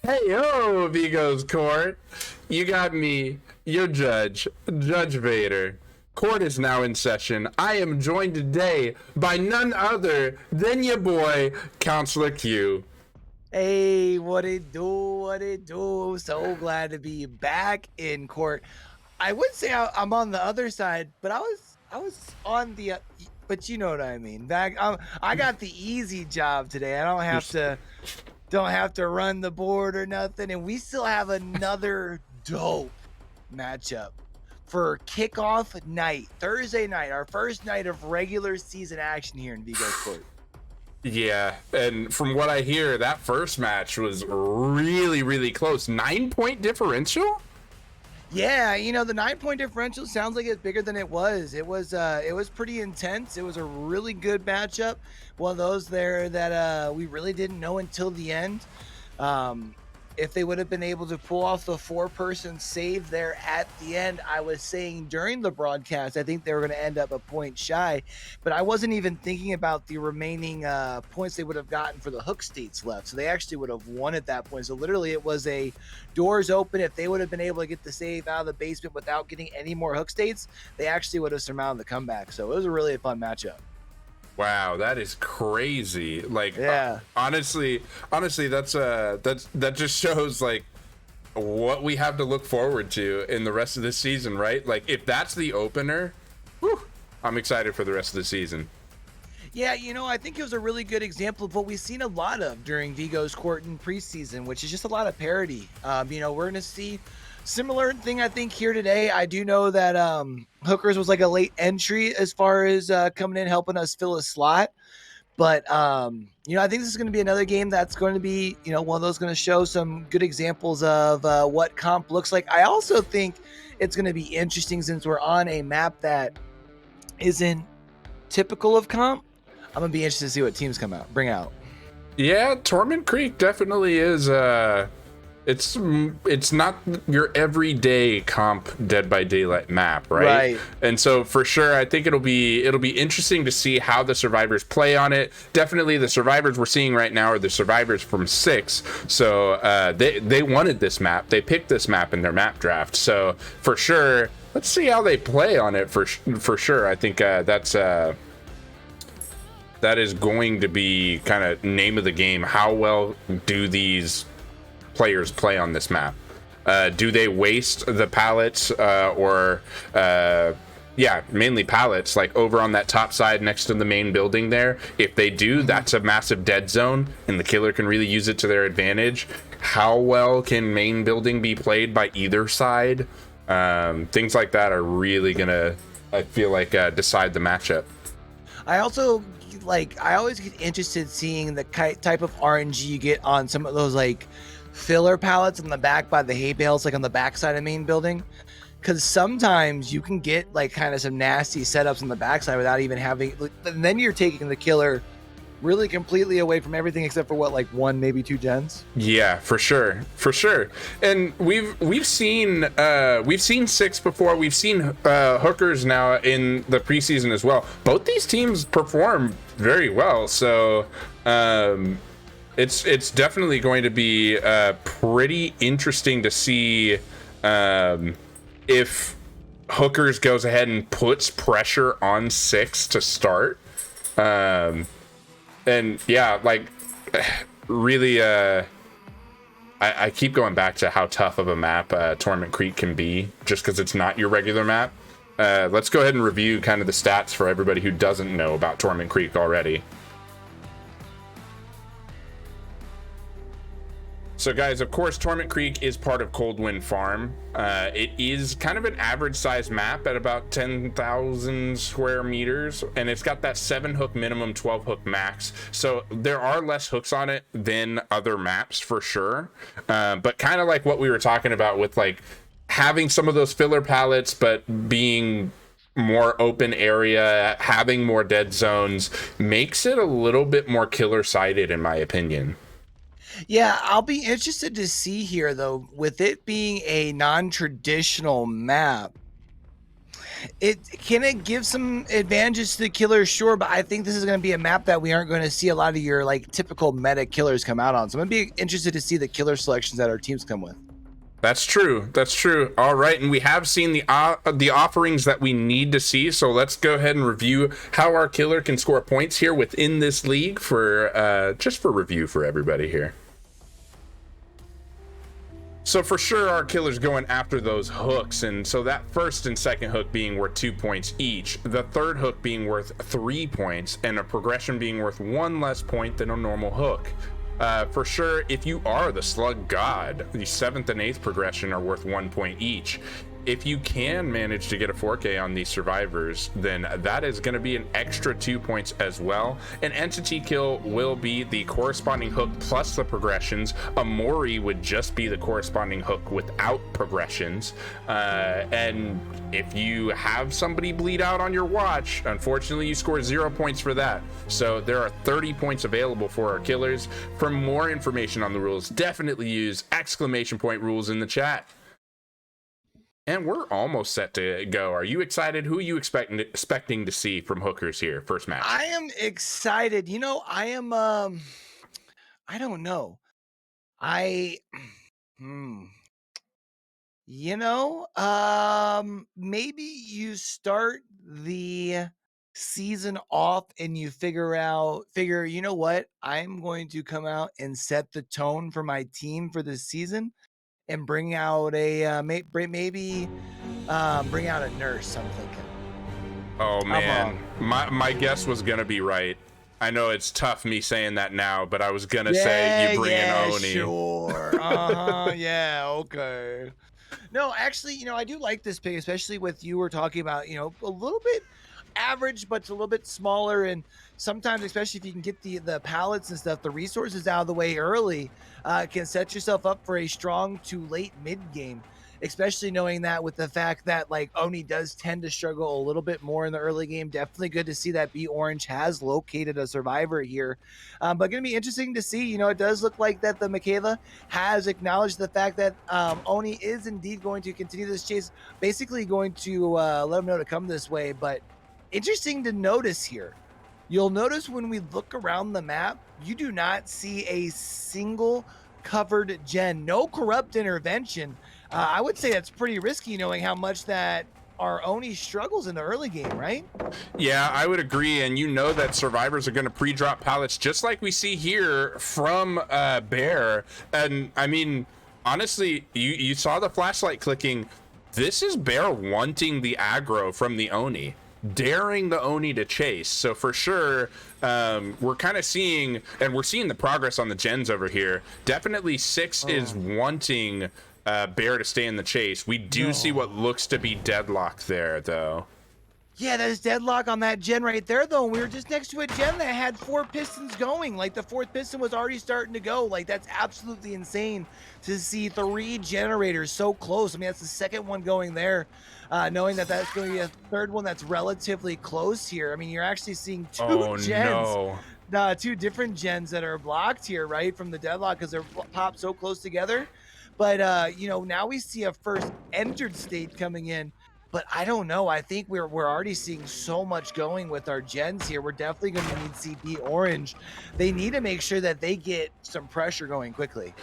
Hey, yo, Vigo's Court. You got me, your judge, Judge Vader. Court is now in session. I am joined today by none other than your boy, Counselor Q. Hey, what it do? What it do? So glad to be back in court. I would say I'm on the other side, but I was on the but you know what I mean. I got the easy job today. I don't You're, have to run the board or nothing, and we still have another dope matchup for kickoff night, Thursday night, our first night of regular season action here in Vigo's Court. yeah, and from what I hear, that first match was really, really close. 9 point differential? Yeah, the 9 point differential sounds like it's bigger than it was. It was pretty intense. It was a really good matchup. One of those there that we really didn't know until the end. Um, if they would have been able to pull off the 4-person save there at the end, I was saying during the broadcast, I think they were going to end up a point shy, but I wasn't even thinking about the remaining points they would have gotten for the hook states left. So they actually would have won at that point. So literally, it was a doors open. If they would have been able to get the save out of the basement without getting any more hook states, they actually would have surmounted the comeback. So it was a really fun matchup. Wow, that is crazy. Like, Yeah. honestly, that just shows like what we have to look forward to in the rest of this season, right? Like, if that's the opener, whew, I'm excited for the rest of the season. Yeah, I think it was a really good example of what we've seen a lot of during Vigo's Court in preseason, which is just a lot of parity. We're going to see similar thing, I think, here today. I do know that Hookers was like a late entry as far as coming in, helping us fill a slot. But, I think this is going to be another game that's going to be, one of those going to show some good examples of what comp looks like. I also think it's going to be interesting since we're on a map that isn't typical of comp. I'm gonna be interested to see what teams bring out. Yeah, Torment Creek definitely is. It's not your everyday comp Dead by Daylight map, right? Right. And so for sure, I think it'll be interesting to see how the survivors play on it. Definitely, the survivors we're seeing right now are the survivors from 6. So they wanted this map. They picked this map in their map draft. So for sure, let's see how they play on it. For sure, I think that is going to be kind of name of the game. How well do these players play on this map? Do they waste the pallets mainly pallets, like over on that top side next to the main building there? If they do, that's a massive dead zone, and the killer can really use it to their advantage. How well can main building be played by either side? Things like that are really gonna, I feel like, decide the matchup. I also I always get interested seeing the type of RNG you get on some of those like filler pallets in the back by the hay bales, like on the backside of main building. Because sometimes you can get like kind of some nasty setups on the backside without even having, and then you're taking the killer really completely away from everything except for what, like 1 maybe 2 gens. Yeah, for sure. And we've seen 6 before. We've seen Hookers now in the preseason as well. Both these teams perform very well, so it's definitely going to be pretty interesting to see if Hookers goes ahead and puts pressure on 6 to start. And yeah, like, really, I keep going back to how tough of a map Torment Creek can be, just because it's not your regular map. Let's go ahead and review kind of the stats for everybody who doesn't know about Torment Creek already. So guys, of course, Torment Creek is part of Coldwind Farm. It is kind of an average size map at about 10,000 square meters, and it's got that 7 hook minimum, 12 hook max. So there are less hooks on it than other maps for sure. But kind of like what we were talking about with like having some of those filler pallets, but being more open area, having more dead zones, makes it a little bit more killer sided in my opinion. Yeah, I'll be interested to see here though, with it being a non-traditional map. It give some advantages to the killers, sure, but I think this is going to be a map that we aren't going to see a lot of your like typical meta killers come out on. So I'm going to be interested to see the killer selections that our teams come with. That's true. That's true. All right, and we have seen the offerings that we need to see. So let's go ahead and review how our killer can score points here within this league for just for review for everybody here. So for sure, our killer's going after those hooks, and so that first and second hook being worth 2 points each, the third hook being worth 3 points, and a progression being worth 1 less point than a normal hook. For sure, if you are the slug god, the 7th and 8th progression are worth 1 point each. If you can manage to get a 4K on these survivors, then that is going to be an extra 2 points as well. An entity kill will be the corresponding hook plus the progressions. A Mori would just be the corresponding hook without progressions. And if you have somebody bleed out on your watch, unfortunately you score 0 points for that. So there are 30 points available for our killers. For more information on the rules, definitely use !rules in the chat. And we're almost set to go. Are you excited? Who are you expecting to see from hookers here? First match. I am excited. You know, I am. I don't know. You know, maybe you start the season off and you figure, you know what? I'm going to come out and set the tone for my team for this season. And bring out a maybe bring out a nurse. I'm thinking. Oh man, my guess was gonna be right. I know it's tough me saying that now, but I was gonna say you bring in Oni. Sure. Yeah. Okay. No, actually, you know, I do like this pick, especially with you were talking about, you know, a little bit average, but it's a little bit smaller. And sometimes, especially if you can get the pallets and stuff, the resources out of the way early, can set yourself up for a strong to late mid game. Especially knowing that with the fact that like Oni does tend to struggle a little bit more in the early game. Definitely good to see that B Orange has located a survivor here. But going to be interesting to see. You know, it does look like that the Michaela has acknowledged the fact that Oni is indeed going to continue this chase. Basically going to let him know to come this way. But interesting to notice here. You'll notice when we look around the map, you do not see a single covered gen. No corrupt intervention. I would say that's pretty risky knowing how much that our Oni struggles in the early game, right? Yeah, I would agree. And you know that survivors are going to pre-drop pallets just like we see here from Bear. And I mean, honestly, you saw the flashlight clicking. This is Bear wanting the aggro from the Oni, daring the Oni to chase. So for sure, we're kind of seeing, and we're seeing the progress on the gens over here. Definitely 6 is wanting Bear to stay in the chase. We do see what looks to be deadlock there, though. Yeah, that is deadlock on that gen right there, though. We were just next to a gen that had 4 pistons going. Like, the 4th piston was already starting to go. Like, that's absolutely insane to see 3 generators so close. I mean, that's the second one going there. Knowing that that's going to be a third one that's relatively close here. I mean, you're actually seeing 2 gens. No. 2 different gens that are blocked here, right, from the deadlock because they're popped so close together. But, you know, now we see a first entered state coming in. But I don't know. I think we're already seeing so much going with our gens here. We're definitely going to need CB Orange. They need to make sure that they get some pressure going quickly.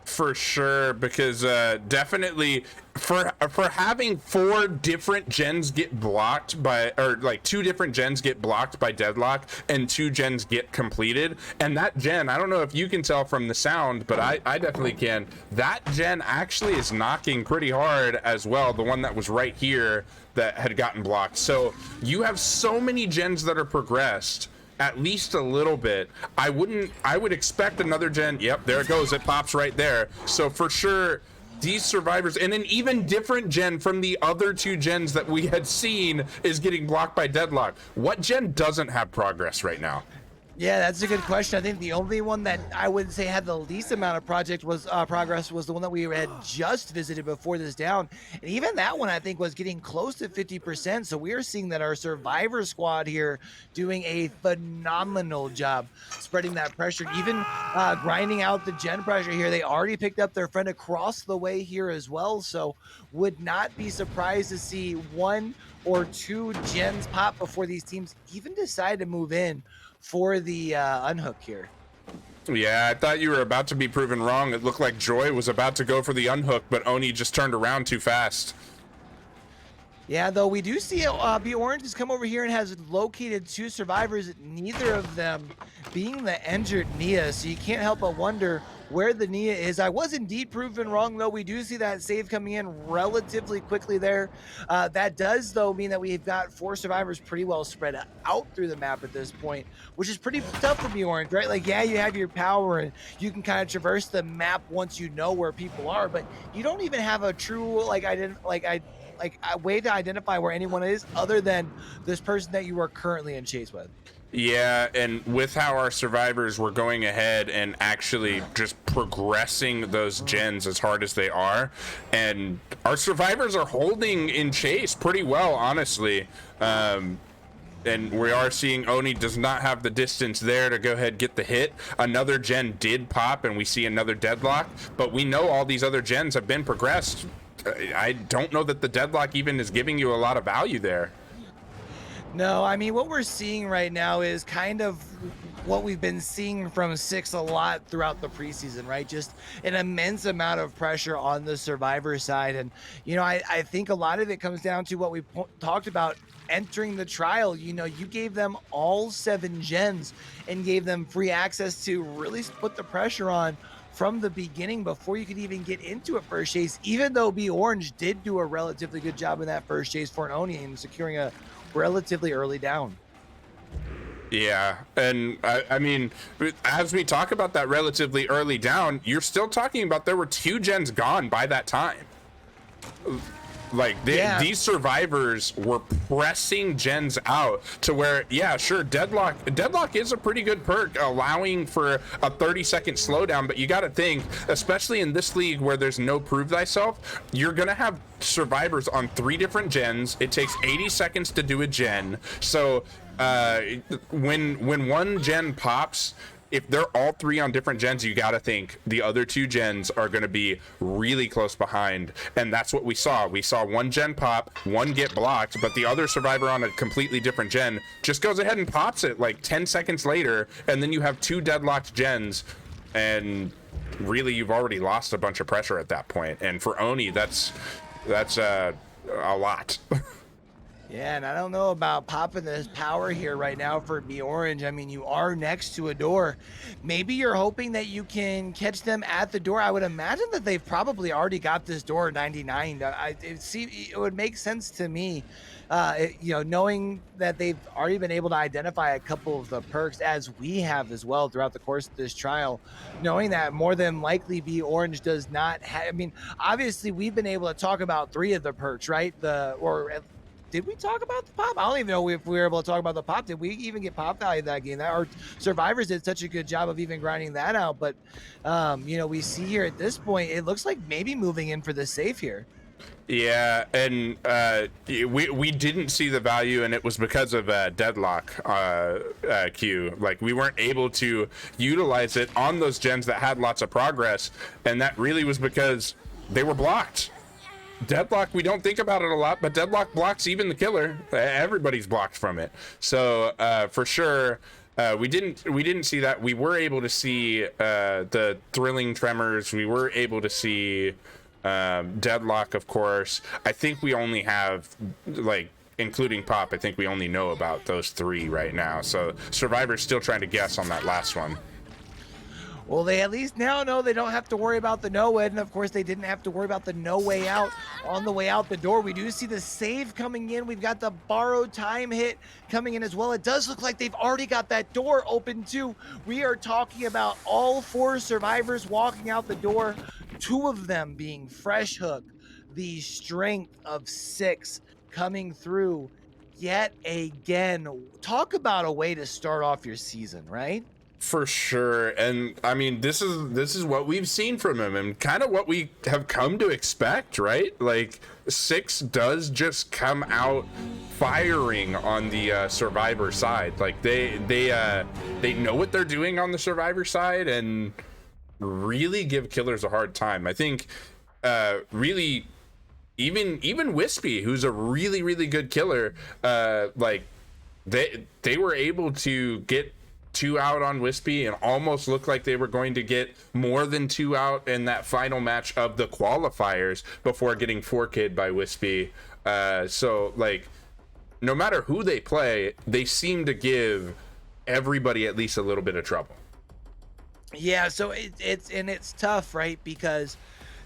For sure, because definitely for having 4 different gens get blocked by, or like 2 different gens get blocked by deadlock and 2 gens get completed, and that gen, I don't know if you can tell from the sound, but I definitely can, that gen actually is knocking pretty hard as well, the one that was right here that had gotten blocked. So you have so many gens that are progressed at least a little bit. I would expect another gen. Yep, there it goes. It pops right there. So for sure, these survivors, and an even different gen from the other 2 gens that we had seen is getting blocked by deadlock. What gen doesn't have progress right now? Yeah, that's a good question. I think the only one that I would say had the least amount of progress was the one that we had just visited before this down. And even that one, I think, was getting close to 50%. So we are seeing that our survivor squad here doing a phenomenal job spreading that pressure, even grinding out the gen pressure here. They already picked up their friend across the way here as well. So would not be surprised to see 1 or 2 gens pop before these teams even decide to move in for the unhook here. Yeah, I thought you were about to be proven wrong. It looked like Joy was about to go for the unhook, but Oni just turned around too fast. Yeah, though we do see B Orange has come over here and has located 2 survivors, neither of them being the injured Nia, so you can't help but wonder where the Nia is. I was indeed proven wrong, though. We do see that save coming in relatively quickly there. That does, though, mean that we've got 4 survivors pretty well spread out through the map at this point, which is pretty tough for B Orange, right? Like, yeah, you have your power and you can kind of traverse the map once you know where people are, but you don't even have a true, a way to identify where anyone is other than this person that you are currently in chase with. Yeah, and with how our survivors were going ahead and actually just progressing those gens as hard as they are, and our survivors are holding in chase pretty well, honestly. And we are seeing Oni does not have the distance there to go ahead get the hit. Another gen did pop, and we see another deadlock, but we know all these other gens have been progressed. I don't know that the deadlock even is giving you a lot of value there. No, I mean, what we're seeing right now is kind of what we've been seeing from Six a lot throughout the preseason, right? Just an immense amount of pressure on the survivor side. And, you know, I think a lot of it comes down to what we talked about entering the trial. You know, you gave them all 7 gens and gave them free access to really put the pressure on from the beginning before you could even get into a first chase, even though B Orange did do a relatively good job in that first chase for an Oni and securing a relatively early down. Yeah, and I mean, as we talk about that relatively early down, you're still talking about there were 2 gens gone by that time. Like these survivors were pressing gens out to where, yeah, sure, deadlock is a pretty good perk, allowing for a 30-second slowdown, but you got to think, especially in this league where there's no prove thyself, you're gonna have survivors on 3 different gens. It takes 80 seconds to do a gen, so when one gen pops, if they're all 3 on different gens, you got to think the other 2 gens are going to be really close behind. And that's what we saw. We saw one gen pop, one get blocked, but the other survivor on a completely different gen just goes ahead and pops it like 10 seconds later. And then you have 2 deadlocked gens. And really, you've already lost a bunch of pressure at that point. And for Oni, that's a lot. Yeah, and I don't know about popping this power here right now for B Orange. I mean, you are next to a door. Maybe you're hoping that you can catch them at the door. I would imagine that they've probably already got this door 99. It would make sense to me, you know, knowing that they've already been able to identify a couple of the perks, as we have as well throughout the course of this trial, knowing that more than likely B Orange does not have. I mean, obviously we've been able to talk about 3 of the perks, right? Did we talk about the pop? I don't even know if we were able to talk about the pop. Did we even get pop value that game? Our survivors did such a good job of even grinding that out. But, you know, we see here at this point, it looks like maybe moving in for the safe here. Yeah, and we didn't see the value, and it was because of deadlock Q. Like, we weren't able to utilize it on those gens that had lots of progress, and that really was because they were blocked. Deadlock, we don't think about it a lot, but deadlock blocks even the killer. Everybody's blocked from it. So for sure, we didn't see that. We were able to see the thrilling tremors. We were able to see deadlock, of course. I think we only have, like, including pop, I think we only know about those 3 right now. So survivor's still trying to guess on that last one. Well, they at least now know they don't have to worry about the no-ed, and of course they didn't have to worry about the no way out on the way out the door. We do see the save coming in. We've got the borrowed time hit coming in as well. It does look like they've already got that door open too. We are talking about all 4 survivors walking out the door, 2 of them being Fresh Hook, the strength of 6 coming through yet again. Talk about a way to start off your season, right? For sure. And I mean, this is what we've seen from him and kind of what we have come to expect, right? Like, Six does just come out firing on the survivor side. Like, they know what they're doing on the survivor side and really give killers a hard time. I think really even Wispy, who's a really really good killer, like they were able to get 2 out on Wispy and almost looked like they were going to get more than 2 out in that final match of the qualifiers before getting 4K'd by Wispy. So like, no matter who they play, they seem to give everybody at least a little bit of trouble. Yeah, so it's tough, right? Because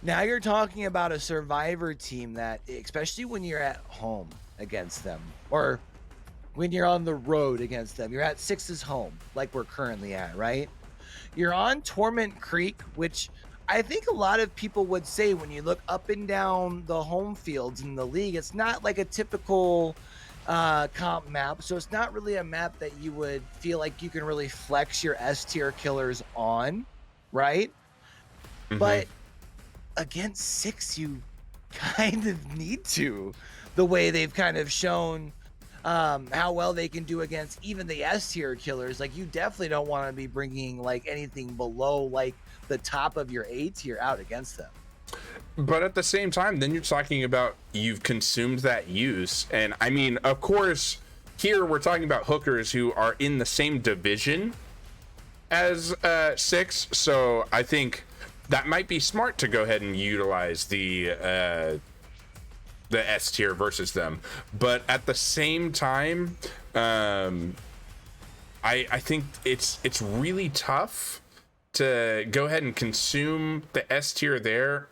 now you're talking about a Survivor team that, especially when you're at home against them, or when you're on the road against them, you're at Six's home, like we're currently at, right? You're on Torment Creek, which I think a lot of people would say when you look up and down the home fields in the league, it's not like a typical comp map. So it's not really a map that you would feel like you can really flex your S tier killers on, right? Mm-hmm. But against Six, you kind of need to, the way they've kind of shown how well they can do against even the S tier killers. Like, you definitely don't want to be bringing like anything below like the top of your A tier out against them. But at the same time, then you're talking about you've consumed that use. And I mean, of course, here we're talking about hookers who are in the same division as Six. So I think that might be smart to go ahead and utilize the S tier versus them. But at the same time, I think it's really tough to go ahead and consume the S tier there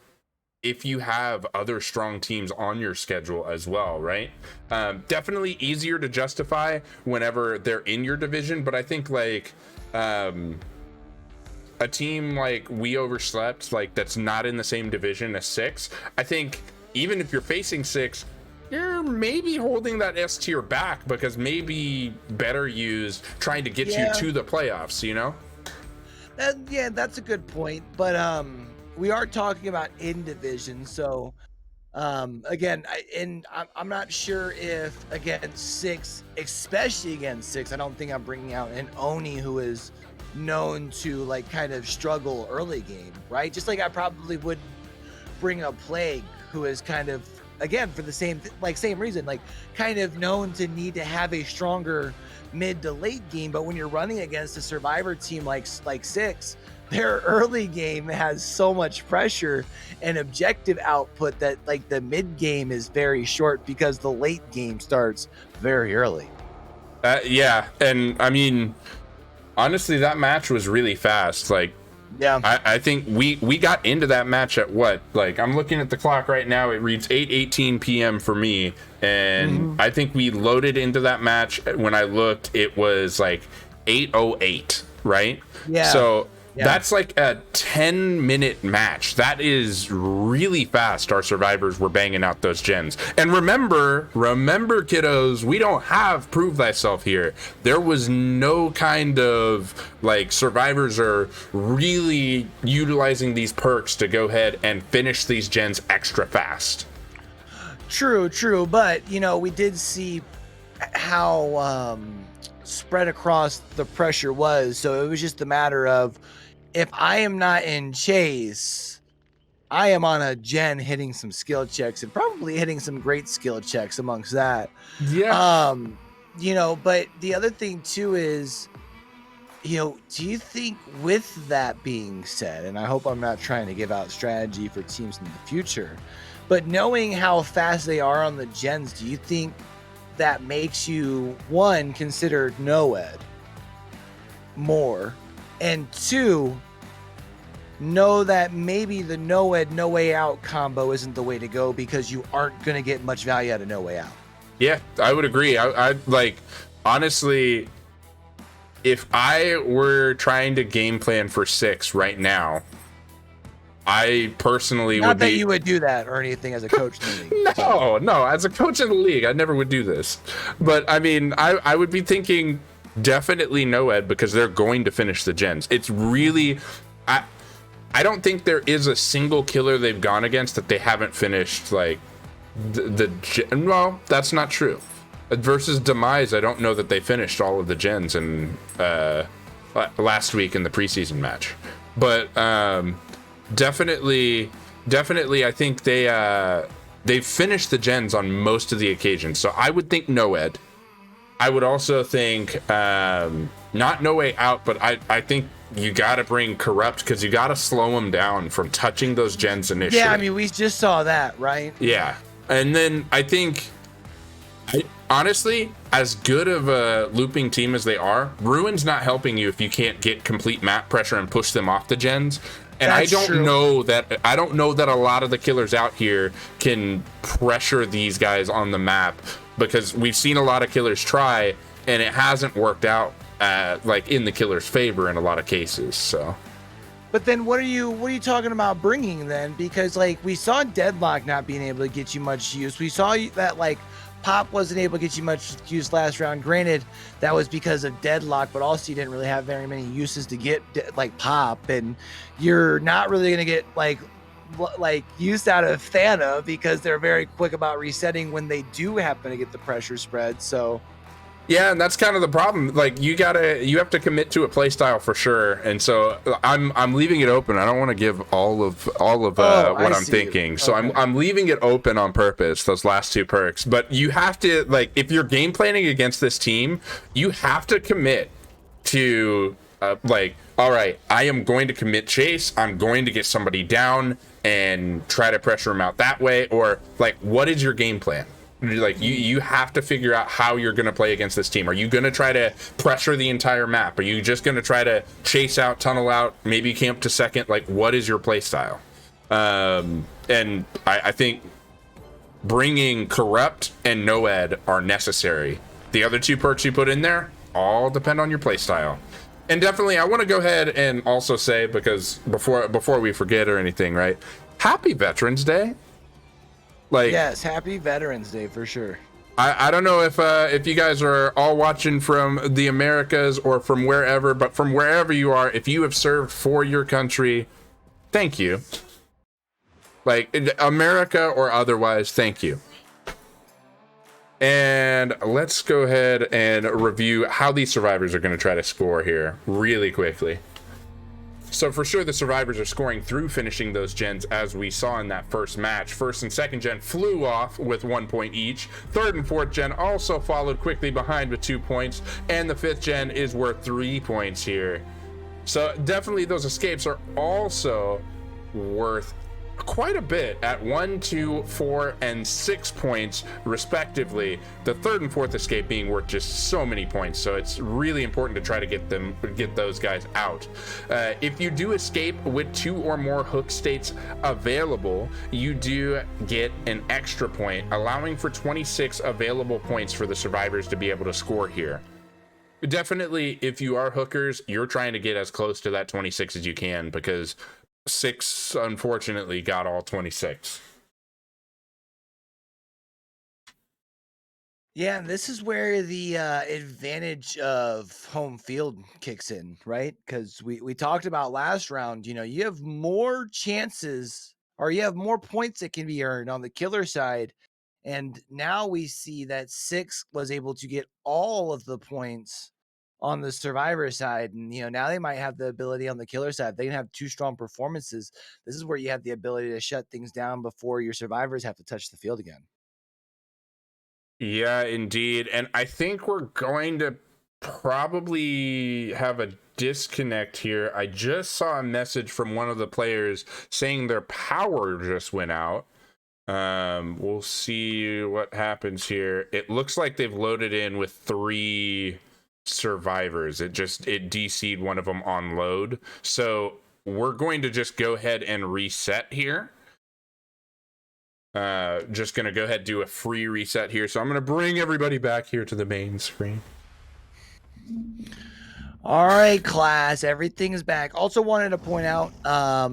if you have other strong teams on your schedule as well, right? Definitely easier to justify whenever they're in your division, but I think like a team like We Overslept, like that's not in the same division as Six, I think even if you're facing Six, you're maybe holding that S tier back because maybe better used trying to get you to the playoffs, you know? Yeah, that's a good point. But we are talking about in division, so again, I'm not sure if against Six, especially against Six, I don't think I'm bringing out an Oni who is known to like kind of struggle early game, right? Just like I probably would bring a Plague who is kind of, again, for the same reason, like kind of known to need to have a stronger mid to late game. But when you're running against a Survivor team like Six, their early game has so much pressure and objective output that like the mid game is very short because the late game starts very early. Yeah, and I mean, honestly, that match was really fast. Like, yeah, I think we got into that match at what? Like, I'm looking at the clock right now. It reads 8:18 p.m. for me, and I think we loaded into that match. When I looked, it was like 8:08, right? Yeah. So that's like a 10-minute match. That is really fast. Our survivors were banging out those gens. And remember, kiddos, we don't have Prove Thyself here. There was no kind of like survivors are really utilizing these perks to go ahead and finish these gens extra fast. True. But, you know, we did see how spread across the pressure was. So it was just a matter of, if I am not in chase, I am on a gen hitting some skill checks and probably hitting some great skill checks amongst that. Yeah. You know, but the other thing too is, you know, do you think with that being said, and I hope I'm not trying to give out strategy for teams in the future, but knowing how fast they are on the gens, do you think that makes you, one, consider NOED more, and two, know that maybe the NOED No Way Out combo isn't the way to go because you aren't going to get much value out of No Way Out? Yeah, I would agree. I like, honestly, if I were trying to game plan for Six right now, I personally Not would that be... you would do that or anything as a coach in the league. No, as a coach in the league, I never would do this. But I mean, I would be thinking definitely NOED because they're going to finish the gens. It's really, I don't think there is a single killer they've gone against that they haven't finished. Like well, that's not true. Versus Demise, I don't know that they finished all of the gens in last week in the preseason match. But definitely, I think they they've finished the gens on most of the occasions. So I would think Noed. I would also think not No Way Out, but I think you got to bring Corrupt, because you got to slow them down from touching those gens initially. Yeah, I mean, we just saw that, right? Yeah. And then I think, honestly, as good of a looping team as they are, Ruin's not helping you if you can't get complete map pressure and push them off the gens. And That's I true. don't know that a lot of the killers out here can pressure these guys on the map, because we've seen a lot of killers try and it hasn't worked out like in the killer's favor in a lot of cases. So But then what are you talking about bringing then? Because like we saw Deadlock not being able to get you much use. We saw that like Pop wasn't able to get you much use last round. Granted, that was because of Deadlock, but also you didn't really have very many uses to get like Pop, and you're not really gonna get like use out of Thana because they're very quick about resetting when they do happen to get the pressure spread. So yeah, and that's kind of the problem. Like you have to commit to a play style for sure. And so I'm leaving it open. I don't want to give all of what I'm thinking. So okay. I'm leaving it open on purpose, those last two perks. But you have to, like, if you're game planning against this team, you have to commit to like, all right, I am going to commit chase. I'm going to get somebody down and try to pressure them out that way. Or like, what is your game plan? Like you have to figure out how you're going to play against this team. Are you going to try to pressure the entire map? Are you just going to try to chase out, tunnel out, maybe camp to second? Like, what is your play style? And I think bringing Corrupt and Noed are necessary. The other two perks you put in there all depend on your play style. And definitely, I want to go ahead and also say, because before we forget or anything, right? Happy Veterans Day. Like, yes, happy Veterans Day for sure. I don't know if you guys are all watching from the Americas or from wherever, but from wherever you are, if you have served for your country, thank you. Like, America or otherwise, thank you. And let's go ahead and review how these survivors are going to try to score here really quickly. So for sure, the survivors are scoring through finishing those gens, as we saw in that first match. First and second gen flew off with 1 point each. Third and fourth gen also followed quickly behind with 2 points. And the fifth gen is worth 3 points here. So definitely those escapes are also worth quite a bit at 1, 2, 4, and 6 points respectively. The third and fourth escape being worth just so many points, so it's really important to try to get those guys out. If you do escape with 2 or more hook states available, you do get an extra point, allowing for 26 available points for the survivors to be able to score here. Definitely, if you are hookers, you're trying to get as close to that 26 as you can, because 6 unfortunately got all 26. Yeah, and this is where the advantage of home field kicks in, right? Because we talked about last round, you know, you have more chances, or you have more points that can be earned on the killer side. And now we see that 6 was able to get all of the points on the survivor side. And, you know, now they might have the ability on the killer side. They can have 2 strong performances. This is where you have the ability to shut things down before your survivors have to touch the field again. Yeah, indeed. And I think we're going to probably have a disconnect here. I just saw a message from one of the players saying their power just went out. We'll see what happens here. It looks like they've loaded in with 3 survivors. It DC'd one of them on load. So we're going to just go ahead and reset here. Just gonna go ahead and do a free reset here. So I'm gonna bring everybody back here to the main screen. All right, class, everything is back. Also wanted to point out,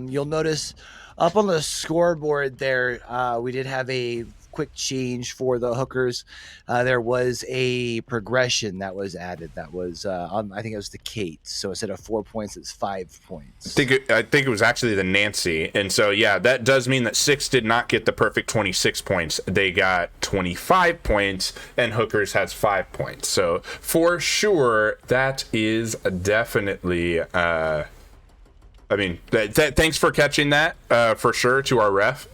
you'll notice up on the scoreboard there, we did have a quick change for the hookers. There was a progression that was added that was on, I think it was the Kate. So instead of 4 points, it's 5 points. I think it was actually the Nancy. And so, yeah, that does mean that 6 did not get the perfect 26 points. They got 25 points, and hookers has 5 points. So for sure, that is definitely, I mean, thanks for catching that, for sure, to our ref.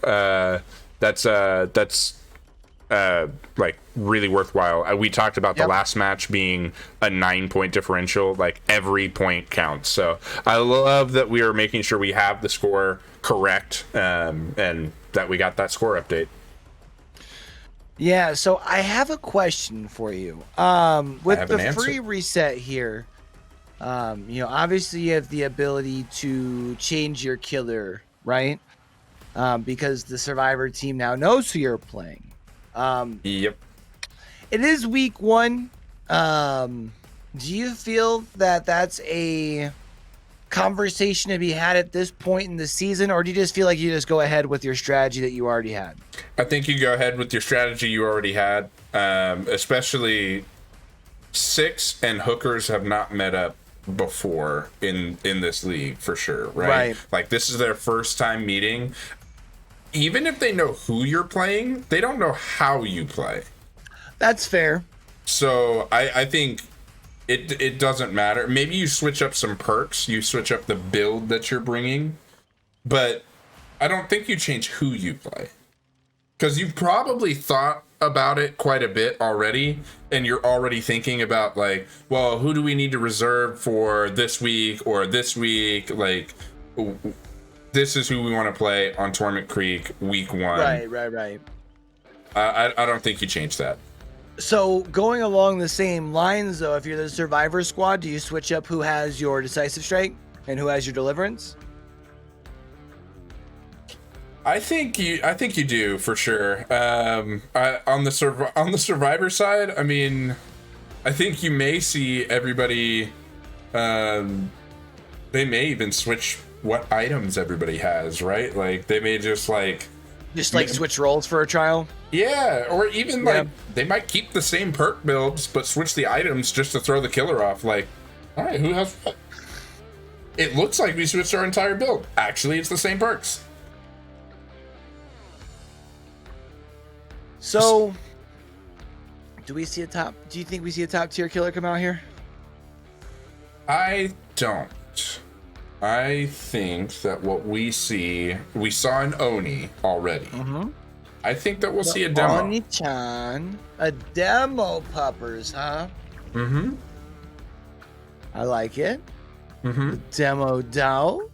that's like really worthwhile. We talked about the last match being a 9-point differential. Like every point counts. So I love that we are making sure we have the score correct, and that we got that score update. Yeah, so I have a question for you. With the free reset here, obviously you have the ability to change your killer, right? Because the Survivor team now knows who you're playing. Yep. It is week 1. Do you feel that that's a conversation to be had at this point in the season, or do you just feel like you just go ahead with your strategy that you already had? I think you go ahead with your strategy you already had. Especially Six and Hookers have not met up before in this league for sure, right? Like this is their first time meeting. Even if they know who you're playing, they don't know how you play. That's fair. So I think it doesn't matter. Maybe you switch up some perks, you switch up the build that you're bringing, but I don't think you change who you play. Because you've probably thought about it quite a bit already, and you're already thinking about like, well, who do we need to reserve for this week or this week? Like, this is who we want to play on Torment Creek week 1. Right. I don't think you change that. So going along the same lines, though, if you're the Survivor squad, do you switch up who has your Decisive Strike and who has your Deliverance? I think you do for sure. On the Survivor side, I mean, I think you may see everybody. They may even switch what items everybody has, right? Like they may just switch roles for a trial. Yeah, or even like they might keep the same perk builds but switch the items just to throw the killer off. Like, all right, who has what? It looks like we switched our entire build. Actually, it's the same perks. So, do you think we see a top tier killer come out here? I don't. I think that what we saw an Oni already. Mm-hmm. I think that we'll see a demo. Oni-chan, a demo puppers, huh? Mm-hmm. I like it. Mm-hmm. The demo dog.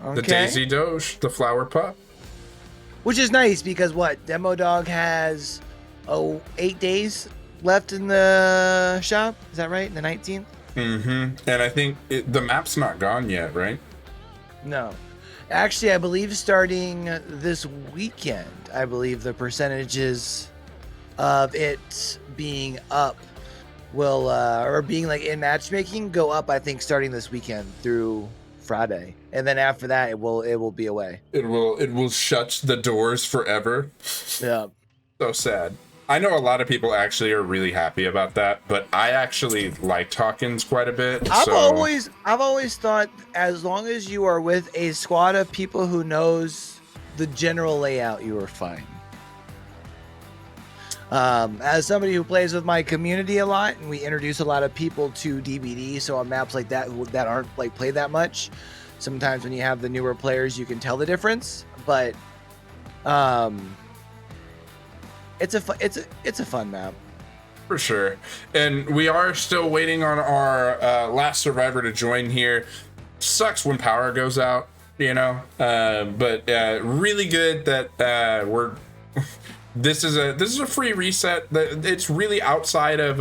Okay. The Daisy Doge, the flower pup. Which is nice because Demo Dog has 8 days left in the shop. Is that right? The 19th? Mm-hmm. And I think the map's not gone yet, right? No. Actually, I believe starting this weekend, I believe the percentages of it being up will, or being like in matchmaking, go up, I think, starting this weekend through Friday. And then after that, it will be away. It will shut the doors forever. Yeah. So sad. I know a lot of people actually are really happy about that, but I actually like Hawkins quite a bit. I've always thought as long as you are with a squad of people who knows the general layout, you are fine. As somebody who plays with my community a lot, and we introduce a lot of people to DBD, so on maps like that that aren't like played that much, sometimes when you have the newer players, you can tell the difference. But it's a fun map. For sure. And we are still waiting on our last survivor to join here. Sucks when power goes out, you know. But really good that we're this is a free reset. It's really outside of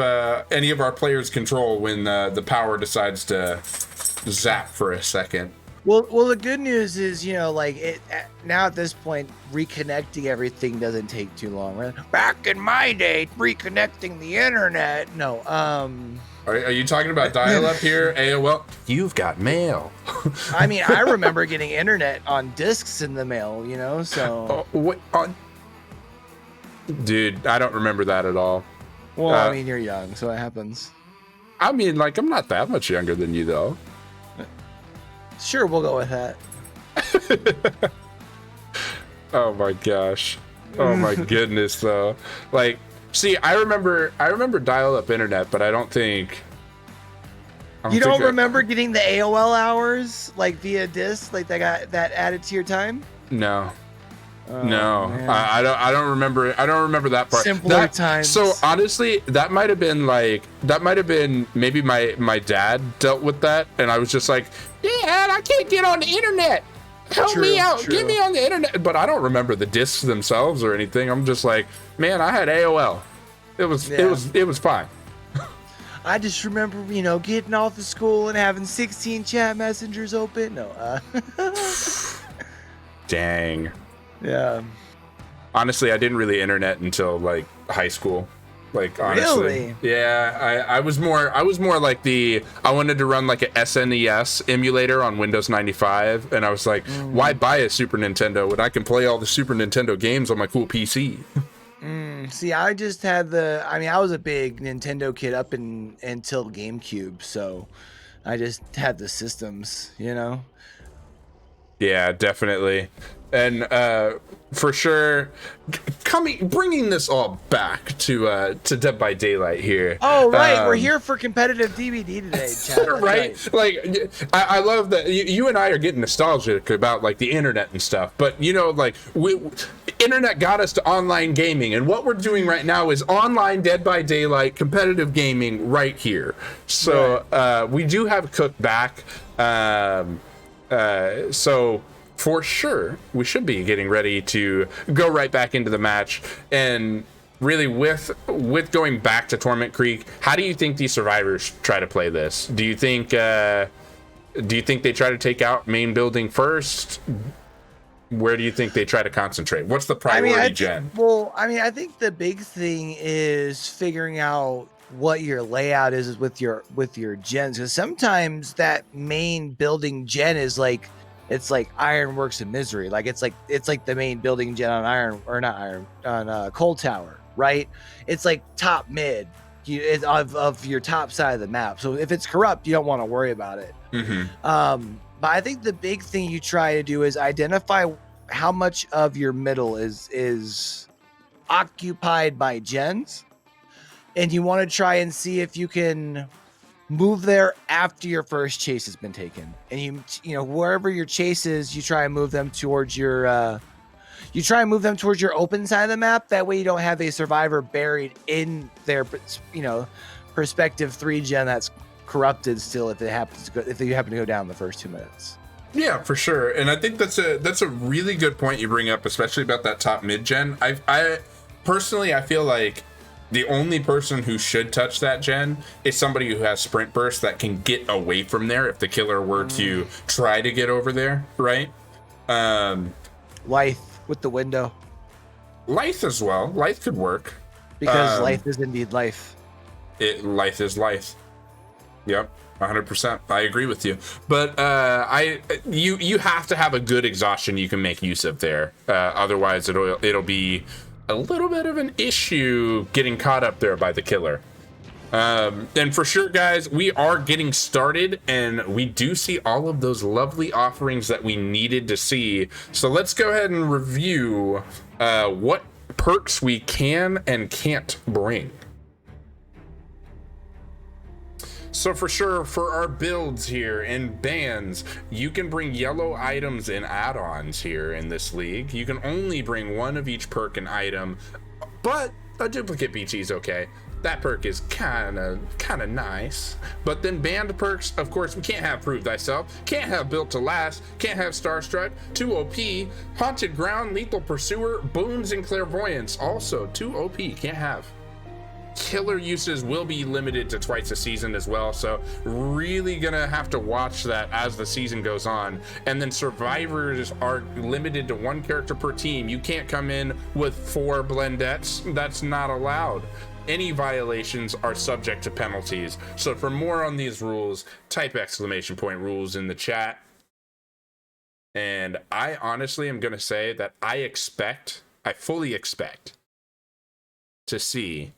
any of our players' control when the power decides to zap for a second. Well, the good news is, now at this point, reconnecting everything doesn't take too long. Right? Back in my day, reconnecting the internet. No. Are you talking about dial-up here, AOL? You've got mail. I mean, I remember getting internet on discs in the mail. So. Dude, I don't remember that at all. Well, I mean, you're young, so it happens. I mean, I'm not that much younger than you, though. Sure, we'll go with that. Oh my gosh. Oh my goodness, though. See, I remember dial-up internet, but I don't think. You don't remember getting the AOL hours via disc, that got that added to your time? No. Oh No, man. I don't remember. I don't remember that part. Simpler So times. honestly, that might have been maybe my dad dealt with that, and I was just like, Dad, I can't get on the internet. Help me True, out. Get true. me on the internet. But I don't remember the discs themselves or anything. I'm just like, man, I had AOL. Yeah. It was fine. I just remember, getting off of school and having 16 chat messengers open. No, Dang. yeah. Honestly, I didn't really internet until like high school. Like honestly, Really? yeah. I was more like I wanted to run like a SNES emulator on Windows 95, and I was like, why buy a Super Nintendo when I can play all the Super Nintendo games on my cool PC? See, I just had I was a big Nintendo kid up until GameCube, so I just had the systems. Yeah, definitely. And for sure, bringing this all back to Dead by Daylight here. Oh, right. We're here for competitive DVD today, Chad. That's Right? Like, I love that you and I are getting nostalgic about like the internet and stuff, but like internet got us to online gaming, and what we're doing right now is online Dead by Daylight competitive gaming right here. So we do have Cook back. So for sure, we should be getting ready to go right back into the match. And really, with going back to Torment Creek, how do you think these survivors try to play this? Do you think they try to take out main building first? Where do you think they try to concentrate? What's the priority, Jen? I think the big thing is figuring out what your layout is with your gens, because sometimes that main building gen is like, it's like Ironworks and Misery. Like it's like the main building gen on Cold Tower, right? It's like top mid of your top side of the map. So if it's corrupt, you don't want to worry about it. But I think the big thing you try to do is identify how much of your middle is occupied by gens, and you want to try and see if you can move there after your first chase has been taken. And you wherever your chase is, you try and move them towards your open side of the map. That way you don't have a survivor buried in their perspective 3 gen that's corrupted still if you happen to go down the first 2 minutes. Yeah, for sure. And I think that's a really good point you bring up, especially about that top mid gen. I personally, I feel like the only person who should touch that gen is somebody who has sprint burst that can get away from there if the killer were to try to get over there, right? Lythe with the window. Lythe as well. Lythe could work. Because life is indeed life. Lythe is Lythe. Yep, 100%. I agree with you. But you have to have a good exhaustion you can make use of there. Otherwise, it'll be a little bit of an issue getting caught up there by the killer. And for sure, guys, we are getting started, and we do see all of those lovely offerings that we needed to see. So let's go ahead and review what perks we can and can't bring. So for sure, for our builds here and bans, you can bring yellow items and add-ons here in this league. You can only bring one of each perk and item, but a duplicate BT is okay. That perk is kind of nice. But then banned perks, of course, we can't have Prove Thyself, can't have Built to Last, can't have Starstruck, 2 OP, Haunted Ground, Lethal Pursuer, Boons, and Clairvoyance. Also 2 OP, can't have. Killer uses will be limited to twice a season as well, so really gonna have to watch that as the season goes on. And then survivors are limited to 1 character per team. You can't come in with 4 blendettes. That's not allowed. Any violations are subject to penalties. So for more on these rules, type !rules in the chat. And I honestly am gonna say that I fully expect to see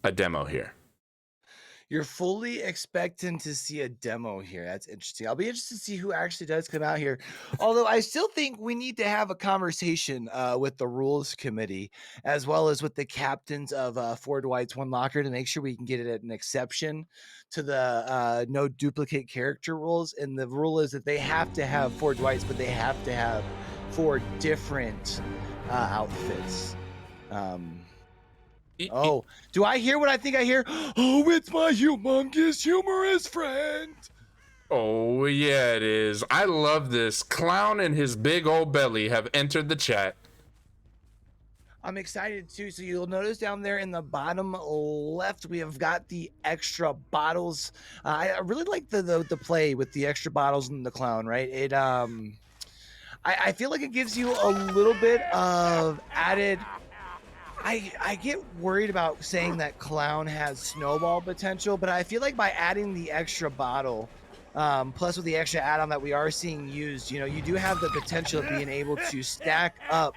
a demo here. You're fully expecting to see a demo here. That's interesting. I'll be interested to see who actually does come out here. Although I still think we need to have a conversation with the rules committee, as well as with the captains of 4 Dwights, 1 Locker, to make sure we can get it at an exception to the no duplicate character rules. And the rule is that they have to have 4 Dwights, but they have to have for different outfits. E- e- Oh, do I hear what I think I hear? Oh, it's my humongous humorous friend. Oh, yeah, it is. I love this. Clown and his big old belly have entered the chat. I'm excited too. So you'll notice down there in the bottom left, we have got the extra bottles. I really like the play with the extra bottles and the clown, right? I feel like it gives you a little bit of added. I get worried about saying that clown has snowball potential, but I feel like by adding the extra bottle, plus with the extra add-on that we are seeing used, you do have the potential of being able to stack up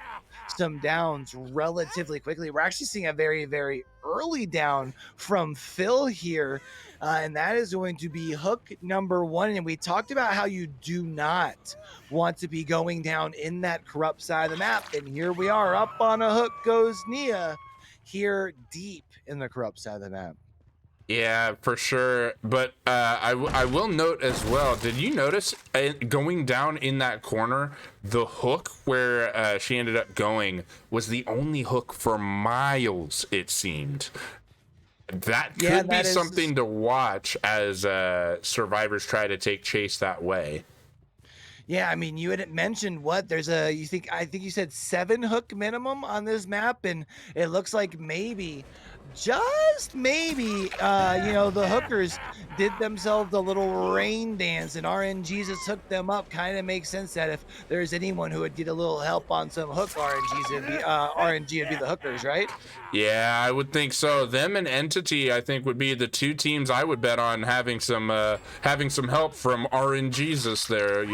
some downs relatively quickly. We're actually seeing a very, very early down from Phil here, and that is going to be hook number 1. And we talked about how you do not want to be going down in that corrupt side of the map. And here we are, up on a hook goes Nia, here deep in the corrupt side of the map. Yeah, for sure. But I will note as well, did you notice going down in that corner, the hook where she ended up going was the only hook for miles, it seemed. That could be something to watch as survivors try to take chase that way. Yeah, I mean, you had mentioned what I think you said 7 hook minimum on this map, and it looks like maybe, just maybe, the hookers did themselves a little rain dance, and RNGs just hooked them up. Kind of makes sense that if there's anyone who would get a little help on some hook RNGs, it'd be RNG would be the hookers, right? Yeah, I would think so. Them and Entity, I think, would be the 2 teams I would bet on having some help from RNGesus there,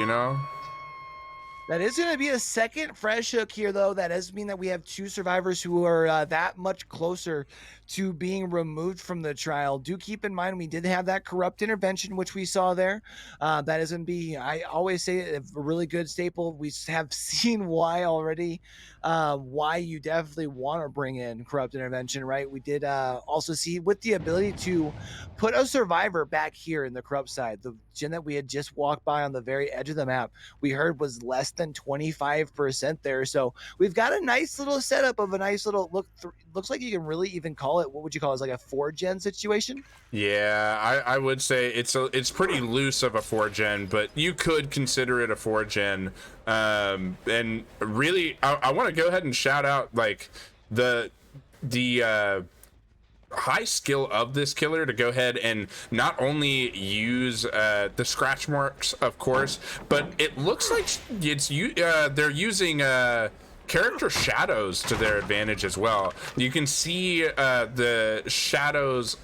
That is going to be a second fresh hook here, though. That does mean that we have 2 survivors who are that much closer to being removed from the trial. Do keep in mind we did have that corrupt intervention, which we saw there. That is going to be, I always say, a really good staple. We have seen why already, why you definitely want to bring in corrupt intervention, right? We did also see with the ability to put a survivor back here in the corrupt side. The gen that we had just walked by on the very edge of the map, we heard was less than 25% there. So we've got a nice little setup of a nice little looks like you can really even call it, what would you call it, like a 4-gen situation? Yeah, I would say it's pretty loose of a 4-gen, but you could consider it a 4-gen. And really, I want to go ahead and shout out like the high skill of this killer to go ahead and not only use the scratch marks, of course, but it looks like they're using character shadows to their advantage as well. You can see the shadows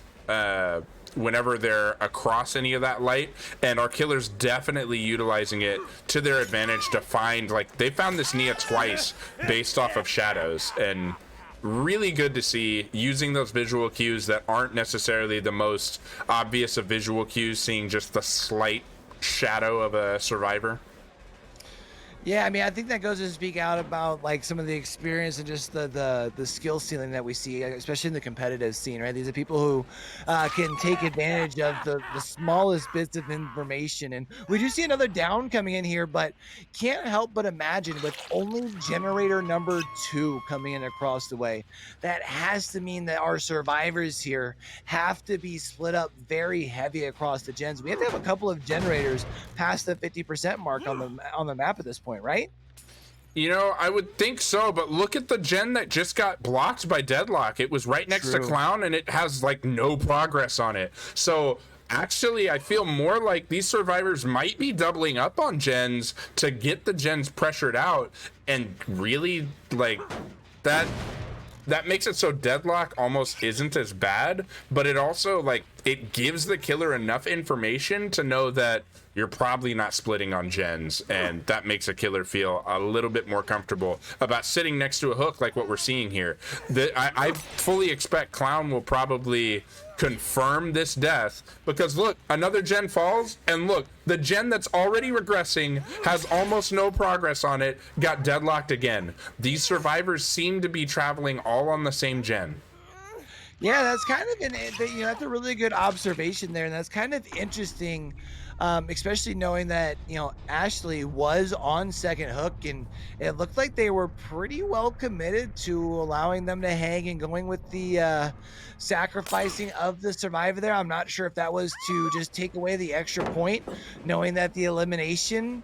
whenever they're across any of that light, and our killer's definitely utilizing it to their advantage to find, like, they found this Nia twice based off of shadows, and really good to see using those visual cues that aren't necessarily the most obvious of visual cues, seeing just the slight shadow of a survivor. Yeah, I mean, I think that goes to speak out about like some of the experience and just the skill ceiling that we see, especially in the competitive scene, right? These are people who can take advantage of the smallest bits of information. And we do see another down coming in here, but can't help but imagine with only generator number 2 coming in across the way, that has to mean that our survivors here have to be split up very heavy across the gens. We have to have a couple of generators past the 50% mark on the map at this point, right? I would think so, but look at the gen that just got blocked by Deadlock. It was right next to Clown, and it has like no progress on it. So actually, I feel more like these survivors might be doubling up on gens to get the gens pressured out, and really like that makes it so Deadlock almost isn't as bad, but it also like it gives the killer enough information to know that you're probably not splitting on gens, and that makes a killer feel a little bit more comfortable about sitting next to a hook like what we're seeing here. I fully expect Clown will probably confirm this death, because look, another gen falls, and look, the gen that's already regressing has almost no progress on it, got deadlocked again. These survivors seem to be traveling all on the same gen. Yeah, that's kind of that's a really good observation there, and that's kind of interesting especially knowing that, Ashley was on second hook, and it looked like they were pretty well committed to allowing them to hang and going with the sacrificing of the survivor there. I'm not sure if that was to just take away the extra point, knowing that the elimination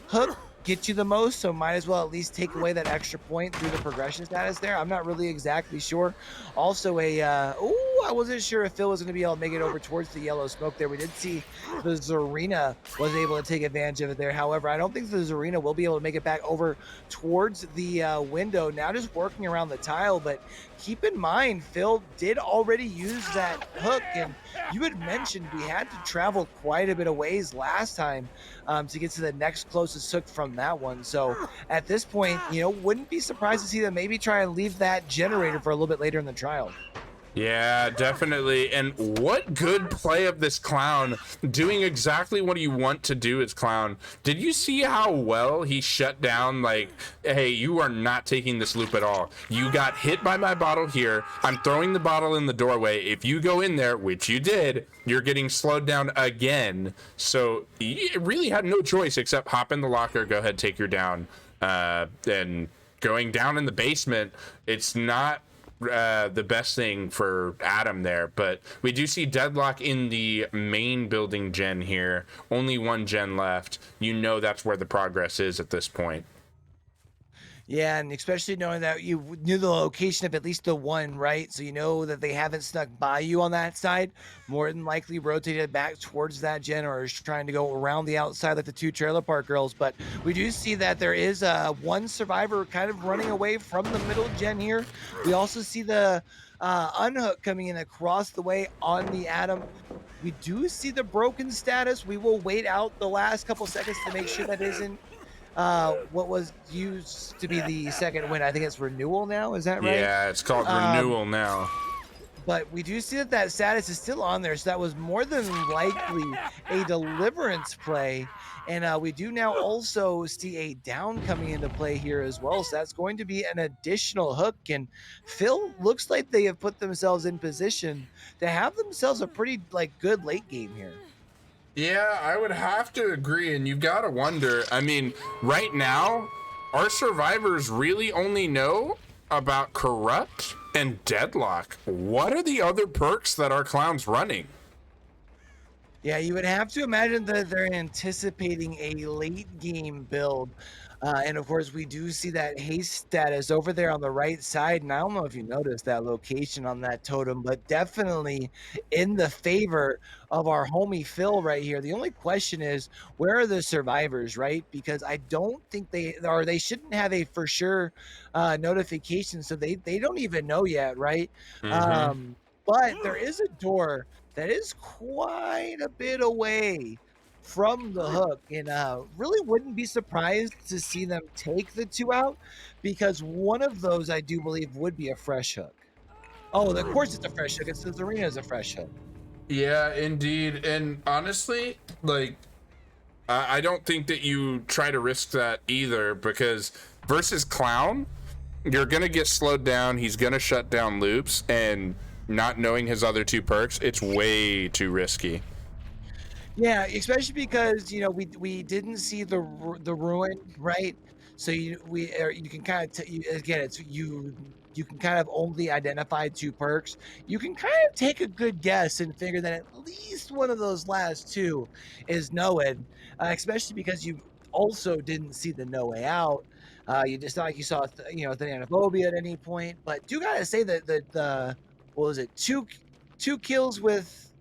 hook gets you the most, so might as well at least take away that extra point through the progression status there. I'm not really exactly sure. Also I wasn't sure if Phil was going to be able to make it over towards the yellow smoke there. We did see the Zarina was able to take advantage of it there. However, I don't think the Zarina will be able to make it back over towards the window. Now just working around the tile, but keep in mind, Phil did already use that hook, and you had mentioned we had to travel quite a bit of ways last time to get to the next closest hook from that one. So at this point, wouldn't be surprised to see them maybe try and leave that generator for a little bit later in the trial. Yeah, definitely. And what good play of this clown doing exactly what you want to do as clown. Did you see how well he shut down? Like, hey, you are not taking this loop at all. You got hit by my bottle here. I'm throwing the bottle in the doorway. If you go in there, which you did, you're getting slowed down again. So you really had no choice except hop in the locker, go ahead, take your down. And going down in the basement, it's not the best thing for Adam there, but we do see Deadlock in the main building gen here. Only one gen left. That's where the progress is at this point. Yeah, and especially knowing that you knew the location of at least the one, right? So you know that they haven't snuck by you on that side. More than likely rotated back towards that gen, or is trying to go around the outside like the two Trailer Park Girls. But we do see that there is one survivor kind of running away from the middle gen here. We also see the unhook coming in across the way on the Adam. We do see the broken status. We will wait out the last couple seconds to make sure that isn't what was used to be the second win. I think it's renewal now. Is that right? Yeah, it's called renewal now. But we do see that status is still on there, so that was more than likely a deliverance play. And we do now also see a down coming into play here as well. So that's going to be an additional hook. And Phil looks like they have put themselves in position to have themselves a pretty good late game here. Yeah, I would have to agree. And you've got to wonder, I mean, right now, our survivors really only know about Corrupt and Deadlock. What are the other perks that our clown's running? Yeah, you would have to imagine that they're anticipating a late game build. And of course, we do see that haste status over there on the right side. And I don't know if you noticed that location on that totem, but definitely in the favor of our homie Phil right here. The only question is, where are the survivors, right? Because I don't think they shouldn't have a for sure notification. So they don't even know yet, right? Mm-hmm. But there is a door that is quite a bit away from the hook, and really wouldn't be surprised to see them take the two out, because one of those I do believe would be a fresh hook. Oh, of course it's a fresh hook. It's the Zarina is a fresh hook. Yeah, indeed. And honestly, I don't think that you try to risk that either, because versus Clown, you're going to get slowed down. He's going to shut down loops, and not knowing his other two perks, it's way too risky. Yeah, especially because we didn't see the ruin, right? So you can kind of again it's you can kind of only identify two perks. You can kind of take a good guess and figure that at least one of those last two is Noed, especially because you also didn't see the No Way Out. You just not like you saw Thanaphobia at any point, but do gotta say that the what was it, two kills with,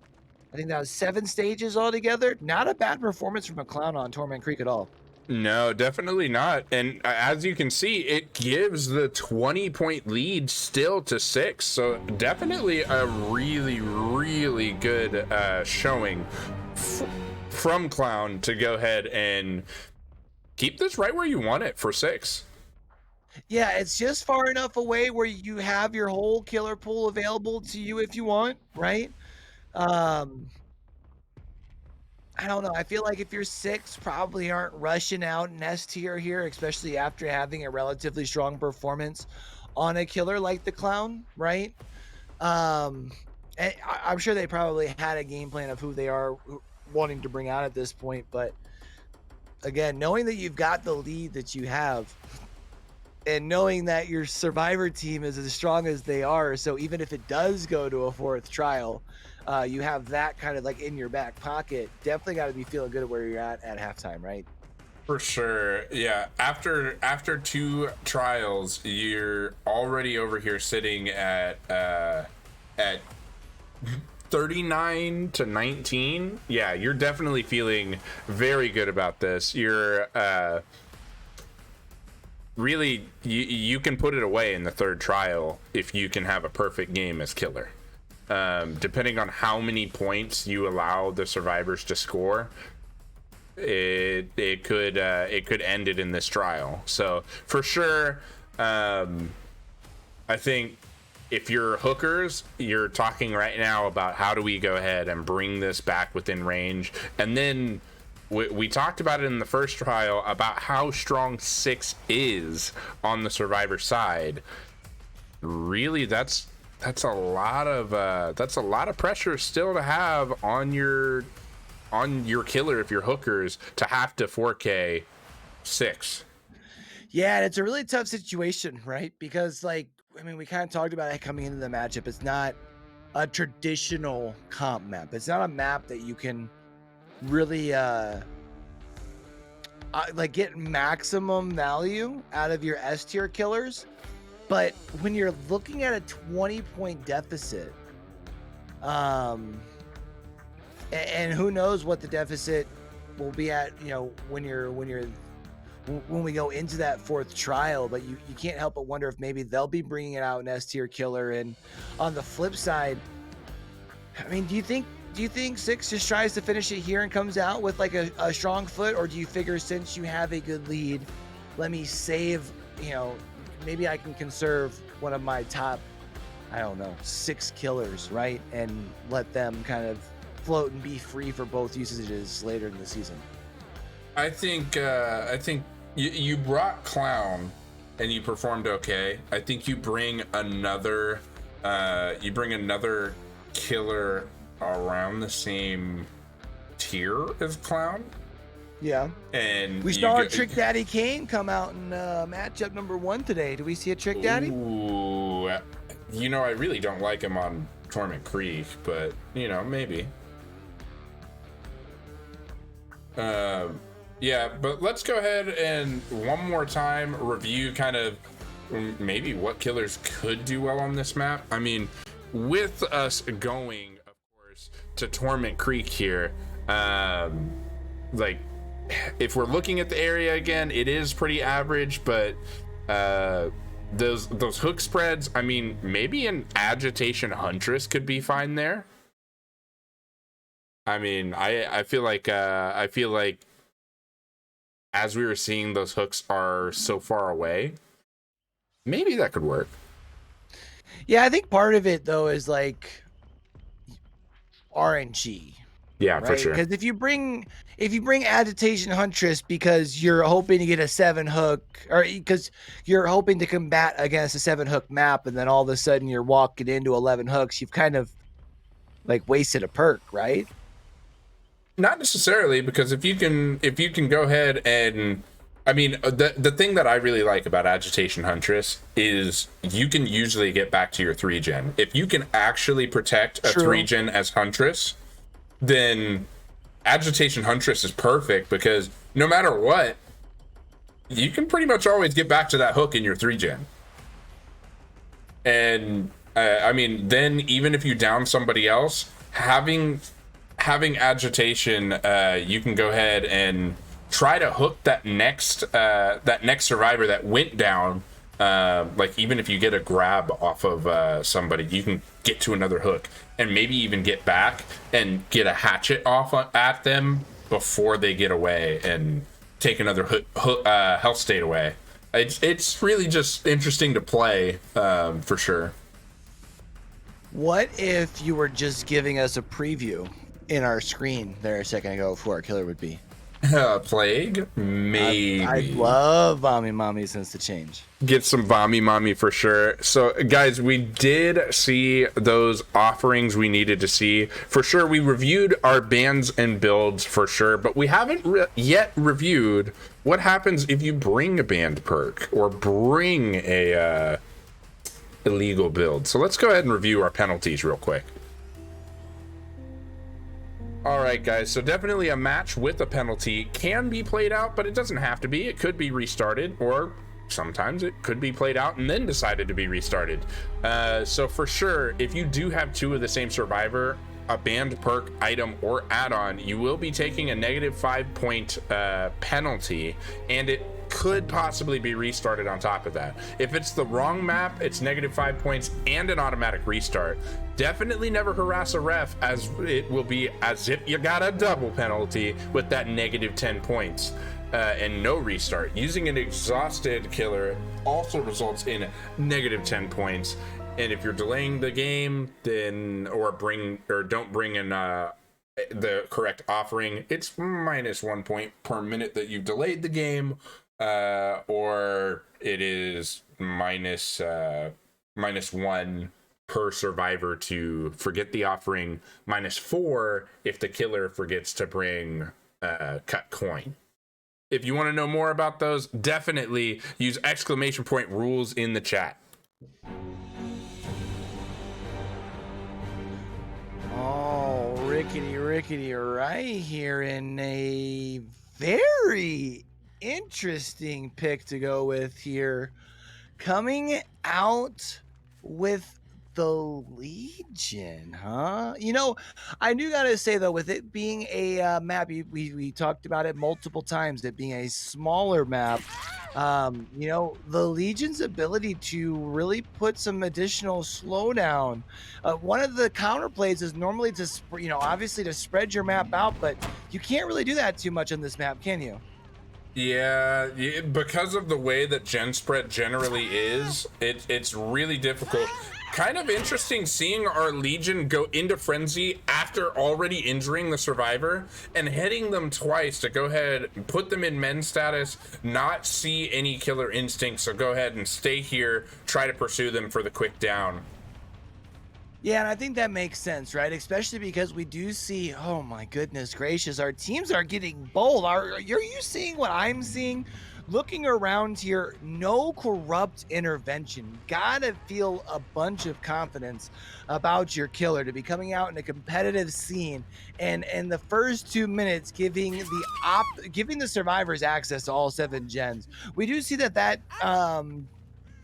I think that was 7 stages altogether. Not a bad performance from a clown on Torment Creek at all. No, definitely not. And as you can see, it gives the 20-point lead still to 6. So definitely a really, really good showing from Clown to go ahead and keep this right where you want it for 6. Yeah, it's just far enough away where you have your whole killer pool available to you if you want, right? Um, I don't know. I feel like if you're 6, probably aren't rushing out an S tier here, especially after having a relatively strong performance on a killer like the Clown, right? And I'm sure they probably had a game plan of who they are wanting to bring out at this point. But again, knowing that you've got the lead that you have, and knowing that your survivor team is as strong as they are, so even if it does go to a fourth trial, you have that kind of like in your back pocket. Definitely got to be feeling good at where you're at halftime, right? For sure. Yeah. After 2 trials, you're already over here sitting at 39 to 19. Yeah, you're definitely feeling very good about this. You're really you can put it away in the 3rd trial if you can have a perfect game as killer. Depending on how many points you allow the survivors to score, it could end it in this trial. So for sure, I think if you're hookers, you're talking right now about how do we go ahead and bring this back within range. And then we talked about it in the first trial about how strong 6 is on the survivor side. Really, that's a lot of pressure still to have on your killer if you're hookers to have to 4K 6. Yeah, and it's a really tough situation, right? Because like, I mean, we kind of talked about it coming into the matchup. It's not a traditional comp map. It's not a map that you can really like get maximum value out of your S tier killers. But when you're looking at a 20-point deficit, and who knows what the deficit will be at, you know, when we go into that 4th trial, but you can't help but wonder if maybe they'll be bringing it out an S tier killer. And on the flip side, I mean, do you think 6 just tries to finish it here and comes out with like a strong foot, or do you figure since you have a good lead, let me save, you know, maybe I can conserve one of my top, I don't know, 6 killers, right? And let them kind of float and be free for both usages later in the season. I think you brought Clown and you performed okay. I think you bring another killer around the same tier as Clown. Yeah. And we saw Trick Daddy Kane come out in matchup number 1 today. Do we see a Trick Daddy? Ooh, you know, I really don't like him on Torment Creek, but you know, maybe. Yeah, but let's go ahead and one more time review kind of maybe what killers could do well on this map. I mean, with us going, of course, to Torment Creek here, like, if we're looking at the area again, it is pretty average, but those hook spreads, I mean, maybe an Agitation Huntress could be fine there. I mean, I feel like as we were seeing, those hooks are so far away. Maybe that could work. Yeah, I think part of it though is like RNG. Yeah, right? for sure. Because if you bring Agitation Huntress because you're hoping to get a 7 hook, or because you're hoping to combat against a 7 hook map, and then all of a sudden you're walking into 11 hooks, you've kind of like wasted a perk, right? Not necessarily, because if you can go ahead and, I mean, the thing that I really like about Agitation Huntress is you can usually get back to your 3-gen. If you can actually protect a 3-gen as Huntress, then Agitation Huntress is perfect, because no matter what, you can pretty much always get back to that hook in your 3-gen. And I mean, then even if you down somebody else, having Agitation, you can go ahead and try to hook that next survivor that went down. Like, even if you get a grab off of somebody, you can get to another hook and maybe even get back and get a hatchet off at them before they get away and take another health state away. It's really just interesting to play, for sure. What if you were just giving us a preview in our screen there a second ago of who our killer would be? Plague? I Maybe. love Mommy Mommy since the change. Get some Vami Mommy for sure. So, guys, we did see those offerings we needed to see. For sure, we reviewed our bans and builds for sure, but we haven't yet reviewed what happens if you bring a banned perk or bring a illegal build. So let's go ahead and review our penalties real quick. All right, guys, so definitely a match with a penalty can be played out, but it doesn't have to be. It could be restarted, or sometimes it could be played out and then decided to be restarted. So for sure, if you do have two of the same survivor, a banned perk, item, or add-on, you will be taking a negative 5-point penalty, and it could possibly be restarted on top of that. If it's the wrong map, it's negative 5 points and an automatic restart. Definitely never harass a ref, as it will be as if you got a double penalty with that negative 10 points. And no restart. Using an exhausted killer also results in negative 10 points. And if you're delaying the game, then don't bring in the correct offering, it's minus 1 point per minute that you've delayed the game, or it is minus 1 per survivor to forget the offering, minus 4 if the killer forgets to bring cut coin. If you want to know more about those, definitely use !rules in the chat. Oh, rickety right here in a very interesting pick to go with here. Coming out with the Legion, huh? You know, I do gotta say though, with it being a map, we talked about it multiple times, it being a smaller map, you know, the Legion's ability to really put some additional slowdown. One of the counterplays is normally to, you know, obviously to spread your map out, but you can't really do that too much on this map, can you? Yeah, because of the way that gen spread generally is, it's really difficult. Kind of interesting seeing our Legion go into frenzy after already injuring the survivor and hitting them twice to go ahead and put them in men status, not see any killer instincts, so go ahead and stay here, try to pursue them for the quick down. Yeah, and I think that makes sense, right? Especially because we do see, oh my goodness gracious, our teams are getting bold. Are you seeing what I'm seeing? Looking around here, no corrupt intervention. Gotta feel a bunch of confidence about your killer to be coming out in a competitive scene, and in the first 2 minutes giving the survivors access to all 7 gens. We do see that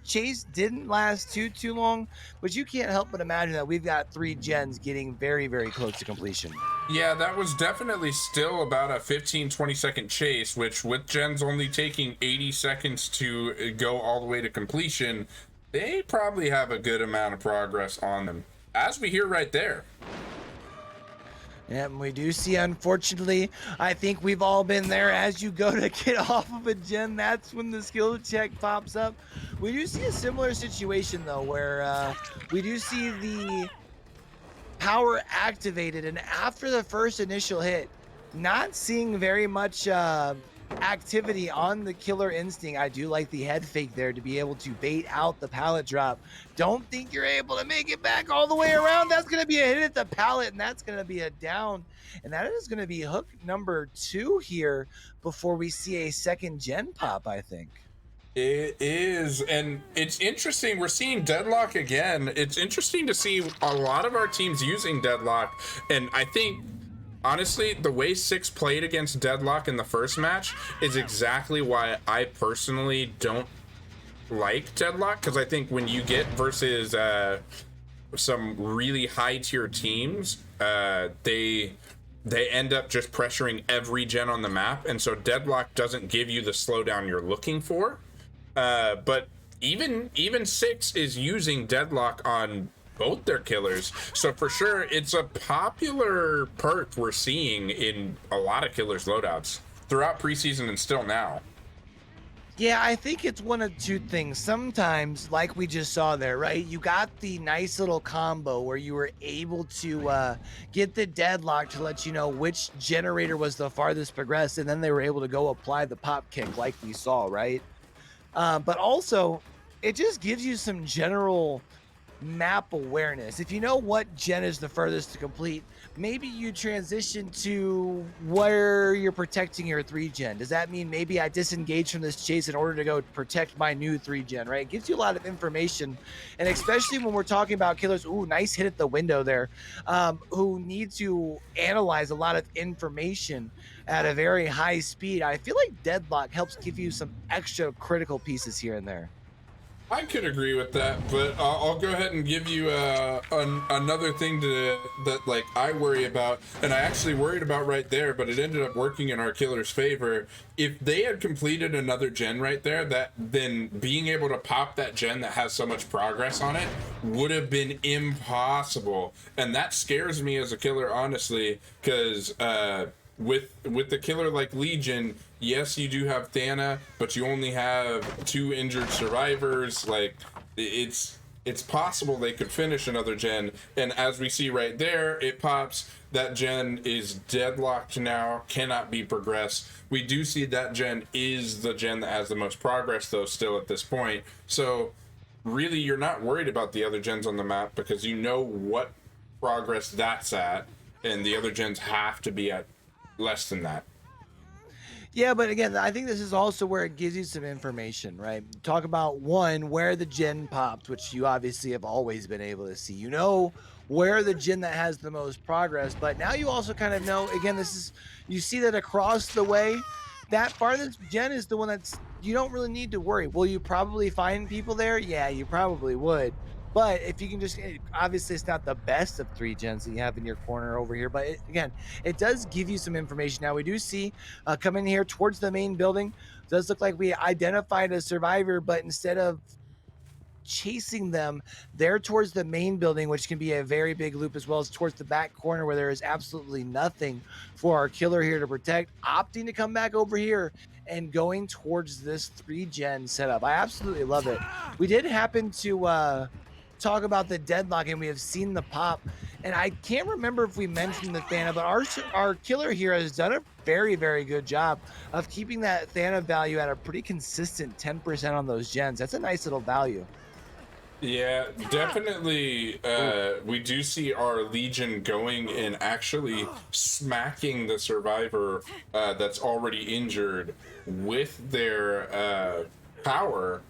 chase didn't last too long, but you can't help but imagine that we've got 3 gens getting very close to completion. Yeah, that was definitely still about a 15-20 second chase, which with gens only taking 80 seconds to go all the way to completion, they probably have a good amount of progress on them, as we hear right there. And we do see, unfortunately, I think we've all been there. As you go to get off of a gen, that's when the skill check pops up. We do see a similar situation, though, where we do see the power activated, and after the first initial hit, not seeing very much activity on the killer instinct. I do like the head fake there to be able to bait out the pallet drop. Don't think you're able to make it back all the way around. That's going to be a hit at the pallet, and that's going to be a down, and that is going to be hook number 2 here before we see a second gen pop, I think. It is, and it's interesting. We're seeing Deadlock again. It's interesting to see a lot of our teams using Deadlock, and I think honestly, the way Six played against Deadlock in the first match is exactly why I personally don't like Deadlock, because I think when you get versus some really high tier teams, they end up just pressuring every gen on the map, and so Deadlock doesn't give you the slowdown you're looking for. But even Six is using Deadlock on both their killers, so for sure it's a popular perk we're seeing in a lot of killers loadouts throughout preseason and still now. Yeah, I think it's one of two things. Sometimes, like we just saw there, right? You got the nice little combo where you were able to get the deadlock to let you know which generator was the farthest progressed, and then they were able to go apply the pop kick like we saw, right? But also, it just gives you some general map awareness. If you know what gen is the furthest to complete, maybe you transition to where you're protecting your 3 gen. Does that mean maybe I disengage from this chase in order to go protect my new 3 gen, right? It gives you a lot of information. And especially when we're talking about killers, ooh, nice hit at the window there, who need to analyze a lot of information at a very high speed. I feel like Deadlock helps give you some extra critical pieces here and there. I could agree with that, but I'll go ahead and give you another thing that like I worry about, and I actually worried about right there, but it ended up working in our killer's favor. If they had completed another gen right there, that then being able to pop that gen that has so much progress on it would have been impossible, and that scares me as a killer, honestly, because with the killer like Legion, yes, you do have Thana, but you only have 2 injured survivors. Like, it's possible they could finish another gen, and as we see right there, it pops. That gen is deadlocked now, cannot be progressed. We do see that gen is the gen that has the most progress, though, still at this point. So really, you're not worried about the other gens on the map because you know what progress that's at, and the other gens have to be at less than that. Yeah, but again, I think this is also where it gives you some information, right? Talk about one, where the gen popped, which you obviously have always been able to see. You know where the gen that has the most progress, but now you also kind of know, again, this is, you see that across the way, that farthest gen is the one that's, you don't really need to worry. Will you probably find people there? Yeah, you probably would. But if you can just, obviously, it's not the best of 3 gens that you have in your corner over here. But again, it does give you some information. Now, we do see coming here towards the main building, does look like we identified a survivor, but instead of chasing them, they're towards the main building, which can be a very big loop, as well as towards the back corner where there is absolutely nothing for our killer here to protect, opting to come back over here and going towards this 3 gen setup. I absolutely love it. We did happen to talk about the deadlock, and we have seen the pop, and I can't remember if we mentioned the Thana, but our killer here has done a very good job of keeping that Thana value at a pretty consistent 10% on those gens. That's a nice little value. Yeah, definitely. We do see our Legion going and actually smacking the survivor that's already injured with their power.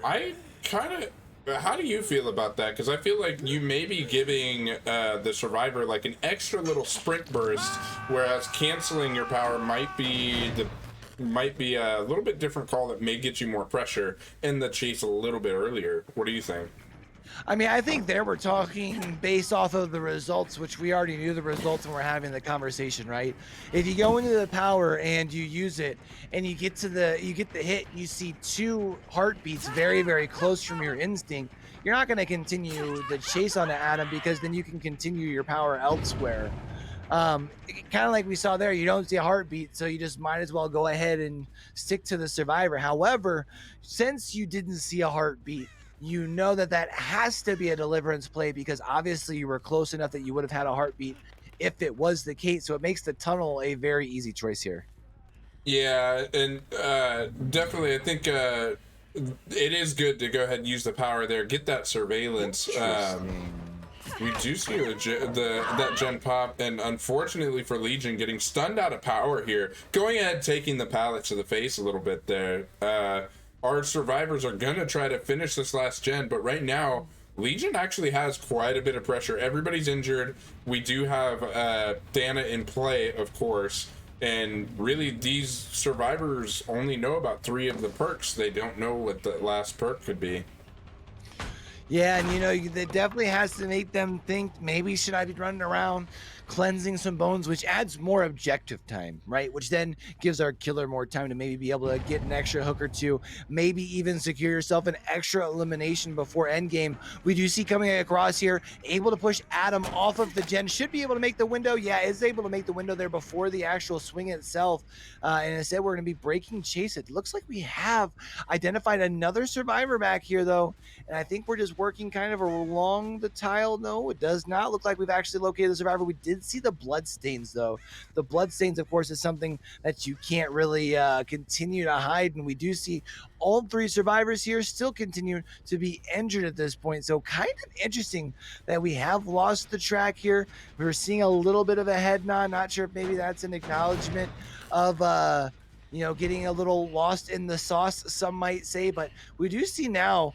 I kind of. How do you feel about that? Because I feel like you may be giving the survivor like an extra little sprint burst, whereas canceling your power might be a little bit different call that may get you more pressure in the chase a little bit earlier. What do you think? I mean, I think there we're talking based off of the results, which we already knew the results when we're having the conversation, right? If you go into the power and you use it and you get the hit, you see 2 heartbeats very close from your instinct, you're not going to continue the chase on the Adam, because then you can continue your power elsewhere. Kind of like we saw there, you don't see a heartbeat, so you just might as well go ahead and stick to the survivor. However, since you didn't see a heartbeat, you know that has to be a deliverance play, because obviously you were close enough that you would have had a heartbeat if it was the case. So it makes the tunnel a very easy choice here. Yeah, and definitely, I think it is good to go ahead and use the power there, get that surveillance. We do see that gen pop, and unfortunately for Legion, getting stunned out of power here, going ahead taking the pallet to the face a little bit there. Our survivors are gonna try to finish this last gen, but right now Legion actually has quite a bit of pressure. Everybody's injured. We do have Thana in play, of course, and really these survivors only know about 3 of the perks. They don't know what the last perk could be. Yeah, and you know, that definitely has to make them think, maybe should I be running around cleansing some bones, which adds more objective time, right? Which then gives our killer more time to maybe be able to get an extra hook or two, maybe even secure yourself an extra elimination before endgame. We do see coming across here, able to push Adam off of the gen, should be able to make the window. Yeah, is able to make the window there before the actual swing itself. And instead, we're going to be breaking chase. It looks like we have identified another survivor back here, though. And I think we're just working kind of along the tile. No, it does not look like we've actually located the survivor. We did see the blood stains, though. The blood stains, of course, is something that you can't really continue to hide. And we do see all three survivors here still continue to be injured at this point. So kind of interesting that we have lost the track here. We're seeing a little bit of a head nod. Not sure if maybe that's an acknowledgement of getting a little lost in the sauce, some might say. But we do see now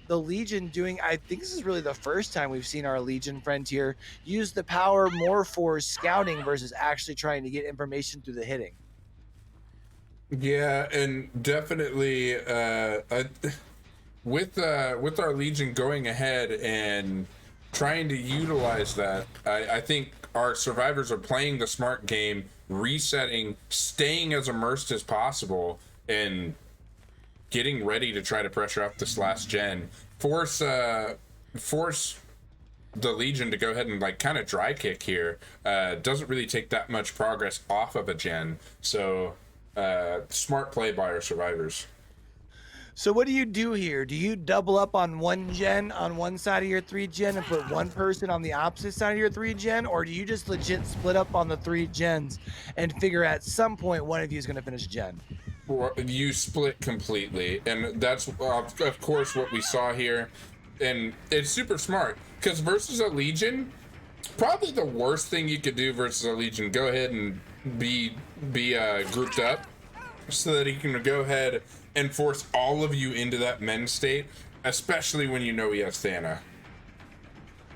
the Legion doing, I think this is really the first time we've seen our Legion friend here use the power more for scouting versus actually trying to get information through the hitting. Yeah, and definitely with our Legion going ahead and trying to utilize that, I think our survivors are playing the smart game, resetting, staying as immersed as possible, and getting ready to try to pressure up this last gen, force the Legion to go ahead and like kind of dry kick here. Doesn't really take that much progress off of a gen, so smart play by our survivors. So what do you do here? Do you double up on one gen on one side of your 3 gen and put one person on the opposite side of your 3 gen? Or do you just legit split up on the 3 gens and figure at some point one of you is going to finish a gen? You split completely, and that's of course what we saw here. And it's super smart, because versus a Legion, probably the worst thing you could do versus a Legion, go ahead and be grouped up so that he can go ahead and force all of you into that men state, especially when you know he has Thana.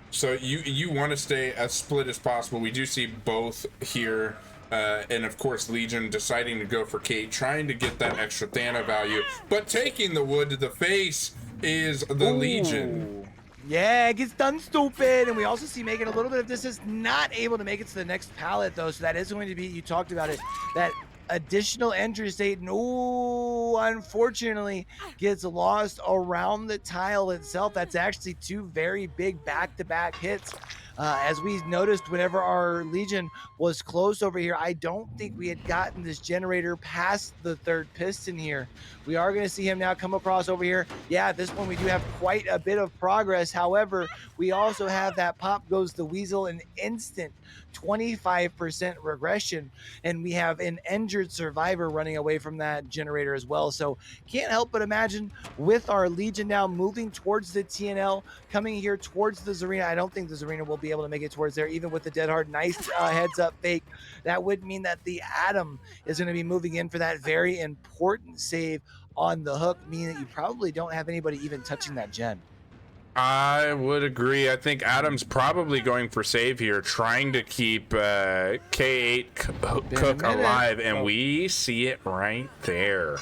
So you want to stay as split as possible. We do see both here, and of course Legion deciding to go for Kate, trying to get that extra Thana value, but taking the wood to the face is the Legion. Yeah, it gets done stupid. And we also see making a little bit of distance, not able to make it to the next pallet, though. So that is going to be, you talked about it, that additional entry state. No, unfortunately, gets lost around the tile itself. That's actually 2 very big back-to-back hits. As we noticed, whenever our Legion was close over here, I don't think we had gotten this generator past the 3rd piston here. We are going to see him now come across over here. Yeah, at this point, we do have quite a bit of progress. However, we also have that pop goes the weasel, an instant 25% regression, and we have an injured survivor running away from that generator as well. So can't help but imagine with our Legion now moving towards the TNL, coming here towards the Zarina. I don't think the Zarina will be able to make it towards there, even with the Dead Hard. Nice heads up fake. That would mean that the Atom is going to be moving in for that very important save on the hook, meaning that you probably don't have anybody even touching that gen. I would agree. I think Adam's probably going for save here, trying to keep K8 Cook alive, and we see it right there.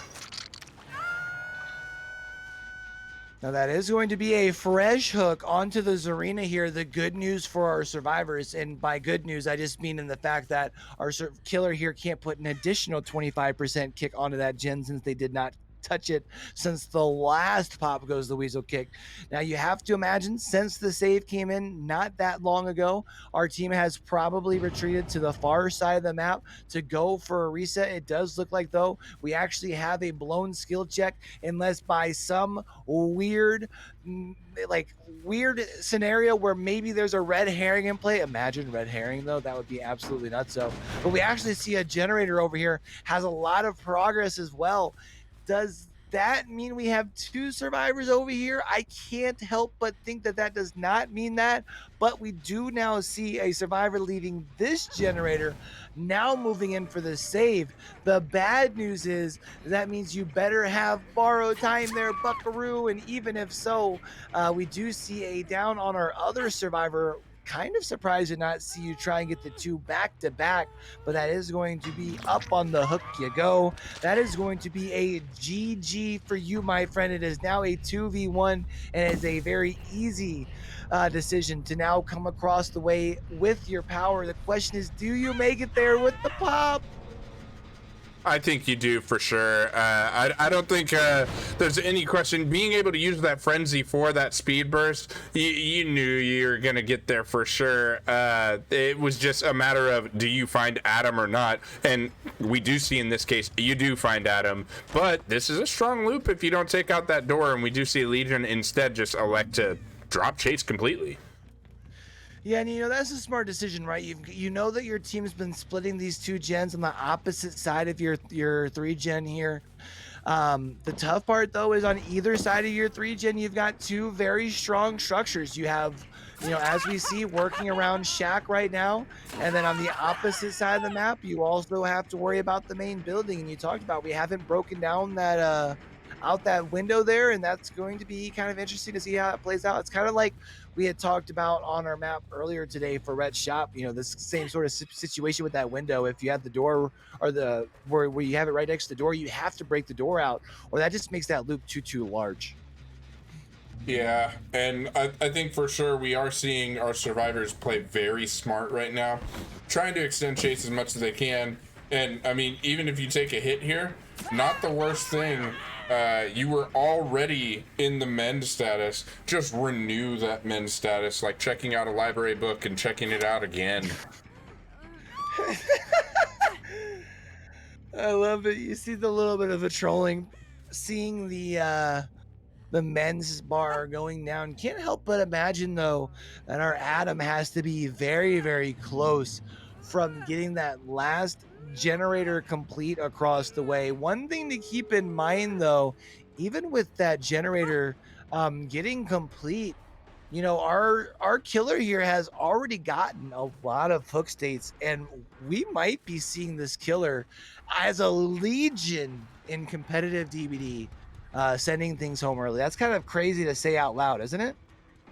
Now that is going to be a fresh hook onto the Zarina here. The good news for our survivors, and by good news, I just mean in the fact that our killer here can't put an additional 25% kick onto that gen since they did not touch it since the last pop goes the weasel kick. Now you have to imagine, since the save came in not that long ago, our team has probably retreated to the far side of the map to go for a reset. It does look like, though, we actually have a blown skill check, unless by some weird scenario where maybe there's a red herring in play. Imagine red herring, though. That would be absolutely nuts. But we actually see a generator over here has a lot of progress as well. Does that mean we have 2 survivors over here? I can't help but think that that does not mean that, but we do now see a survivor leaving this generator, now moving in for the save. The bad news is that means you better have borrowed time there, Buckaroo, and even if so, we do see a down on our other survivor kind of surprised to not see you try and get the two back to back, but that is going to be up on the hook you go. That is going to be a GG for you, my friend. It is now a 2v1, and it's a very easy decision to now come across the way with your power. The question is, do you make it there with the pop? I think you do for sure. I don't think there's any question. Being able to use that frenzy for that speed burst, you knew you were gonna get there for sure. It was just a matter of, do you find Adam or not? And we do see in this case you do find Adam, but this is a strong loop if you don't take out that door, and we do see Legion instead just elect to drop chase completely. Yeah, and that's a smart decision, right? You know that your team's been splitting these two gens on the opposite side of your 3 gen here. The tough part though is on either side of your 3 gen, you've got two very strong structures. You have, as we see, working around Shack right now, and then on the opposite side of the map, you also have to worry about the main building. And you talked about, we haven't broken down that out that window there, and that's going to be kind of interesting to see how it plays out. It's kind of like we had talked about on our map earlier today for Red Shop, this same sort of situation with that window. If you have the door or where you have it right next to the door, you have to break the door out, or that just makes that loop too large. Yeah, and I think for sure we are seeing our survivors play very smart right now, trying to extend chase as much as they can. And I mean, even if you take a hit here, not the worst thing. You were already in the mend status. Just renew that mend status, like checking out a library book and checking it out again. I love it. You see the little bit of the trolling, seeing the men's bar going down. Can't help but imagine though that our Adam has to be very, very close from getting that last generator complete across the way. One thing to keep in mind though, even with that generator getting complete, our killer here has already gotten a lot of hook states, and we might be seeing this killer as a Legion in competitive DBD, sending things home early. That's kind of crazy to say out loud, isn't it?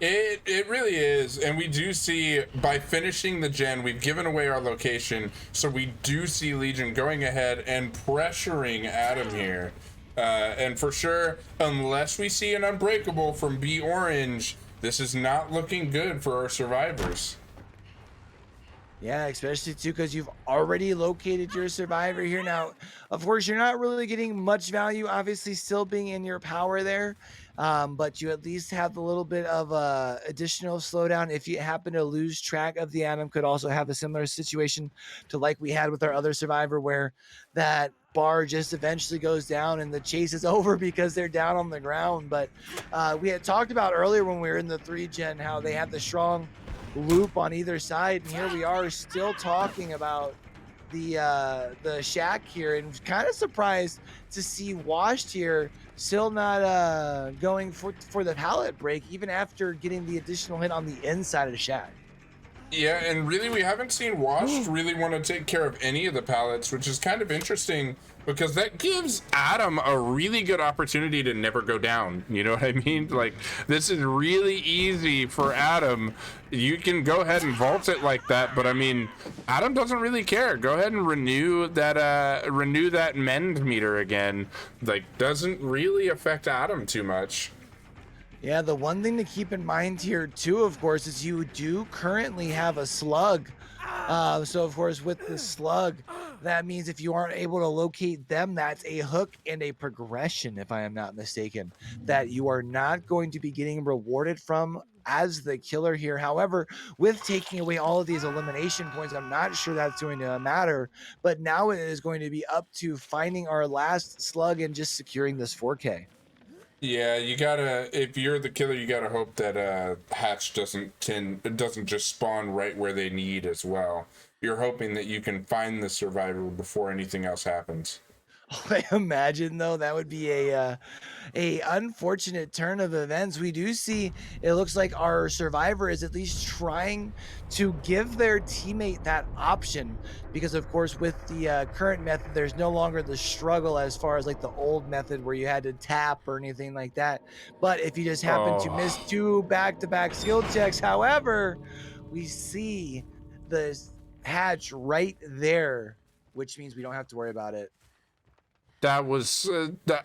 It really is, and we do see by finishing the gen, we've given away our location, so we do see Legion going ahead and pressuring Adam here. And for sure, unless we see an unbreakable from B Orange, this is not looking good for our survivors. Yeah, especially too because you've already located your survivor here. Now, of course, you're not really getting much value, obviously still being in your power there, but you at least have a little bit of additional slowdown. If you happen to lose track of the Adam, could also have a similar situation to like we had with our other survivor, where that bar just eventually goes down and the chase is over because they're down on the ground. But we had talked about earlier when we were in the 3 gen how they had the strong loop on either side, and here we are still talking about the Shack here, and kind of surprised to see Washed here still not going for the pallet break even after getting the additional hit on the inside of the Shack. Yeah, and really we haven't seen Washed really want to take care of any of the pallets, which is kind of interesting because that gives Adam a really good opportunity to never go down. You know what I mean? Like, this is really easy for Adam. You can go ahead and vault it like that, but I mean, Adam doesn't really care. Go ahead and renew that mend meter again. Like, doesn't really affect Adam too much. Yeah, the one thing to keep in mind here too, of course, is you do currently have a slug. So of course, with the slug, that means if you aren't able to locate them, that's a hook and a progression, if I am not mistaken, that you are not going to be getting rewarded from as the killer here. However, with taking away all of these elimination points, I'm not sure that's going to matter, but now it is going to be up to finding our last slug and just securing this 4K. Yeah, you gotta, if you're the killer, you gotta hope that Hatch doesn't just spawn right where they need as well. You're hoping that you can find the survivor before anything else happens. I imagine though that would be a unfortunate turn of events. We do see it looks like our survivor is at least trying to give their teammate that option, because of course with the current method there's no longer the struggle as far as like the old method where you had to tap or anything like that. But if you just happen to miss 2 back-to-back skill checks, however, we see the hatch right there, which means we don't have to worry about it. That was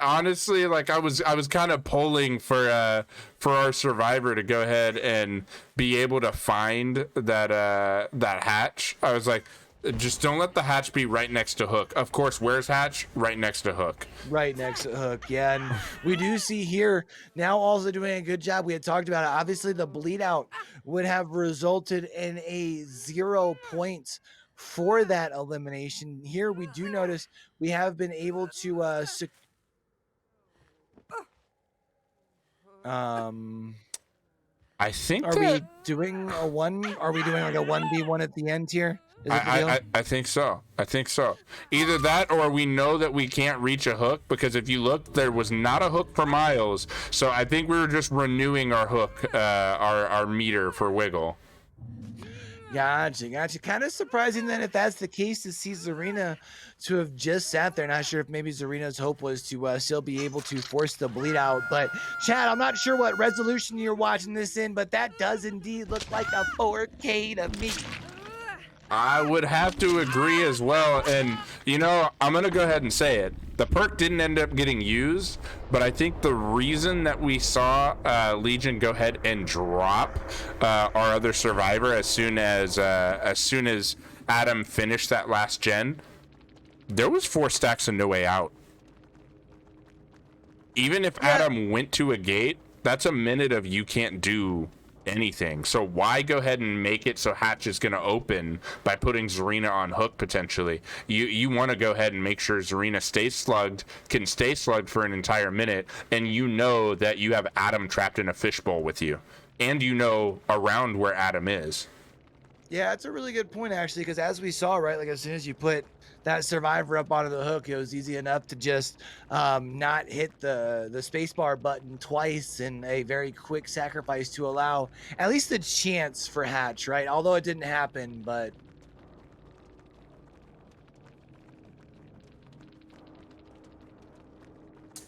honestly, like I was kind of pulling for our survivor to go ahead and be able to find that hatch. I was like, just don't let the hatch be right next to Hook. Of course, where's hatch? Right next to Hook. Right next to Hook, yeah. And we do see here now also doing a good job. We had talked about it. Obviously, the bleed out would have resulted in a 0 points for that elimination. Here we do notice we have been able to I think are we doing a one? Are we doing like a 1v1 at the end here? Is it the deal? I think so. I think so. Either that or we know that we can't reach a hook, because if you look, there was not a hook for miles. So I think we were just renewing our hook, our meter for wiggle. Gotcha. Kind of surprising then, if that's the case, to see Zarina to have just sat there. Not sure if maybe Zarina's hope was to still be able to force the bleed out. But Chad, I'm not sure what resolution you're watching this in, but that does indeed look like a 4K to me. I would have to agree as well. And, you know, I'm going to go ahead and say it. The perk didn't end up getting used, but I think the reason that we saw Legion go ahead and drop our other survivor as soon as Adam finished that last gen, there was 4 stacks and no way out. Even if Adam went to a gate, that's a minute of you can't do anything. So why go ahead and make it so hatch is going to open by putting Zarina on hook potentially? You want to go ahead and make sure Zarina can stay slugged for an entire minute, and you know that you have Adam trapped in a fishbowl with you, and you know around where Adam is. Yeah, it's a really good point, actually, because as we saw, right, like as soon as you put that survivor up onto the hook, it was easy enough to just not hit the spacebar button twice in a very quick sacrifice to allow at least a chance for hatch, right? Although it didn't happen, but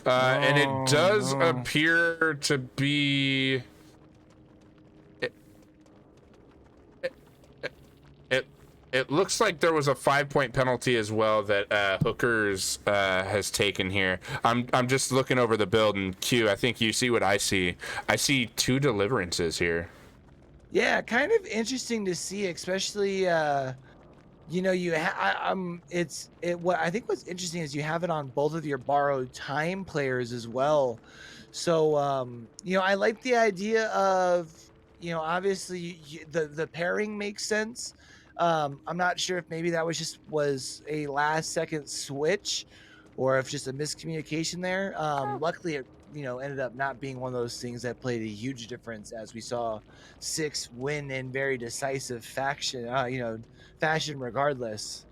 and it does appear to be it looks like there was a 5-point penalty as well that Hookers has taken here. I'm just looking over the build, and Q, I think you see what I see. I see 2 deliverances here. Yeah, kind of interesting to see, especially you know, what I think what's interesting is you have it on both of your borrowed time players as well. So you know, I like the idea of, you know, obviously the pairing makes sense. I'm not sure if maybe that was a last second switch, or if just a miscommunication there. Luckily, it, you know, ended up not being one of those things that played a huge difference, as we saw Six win in very decisive fashion regardless.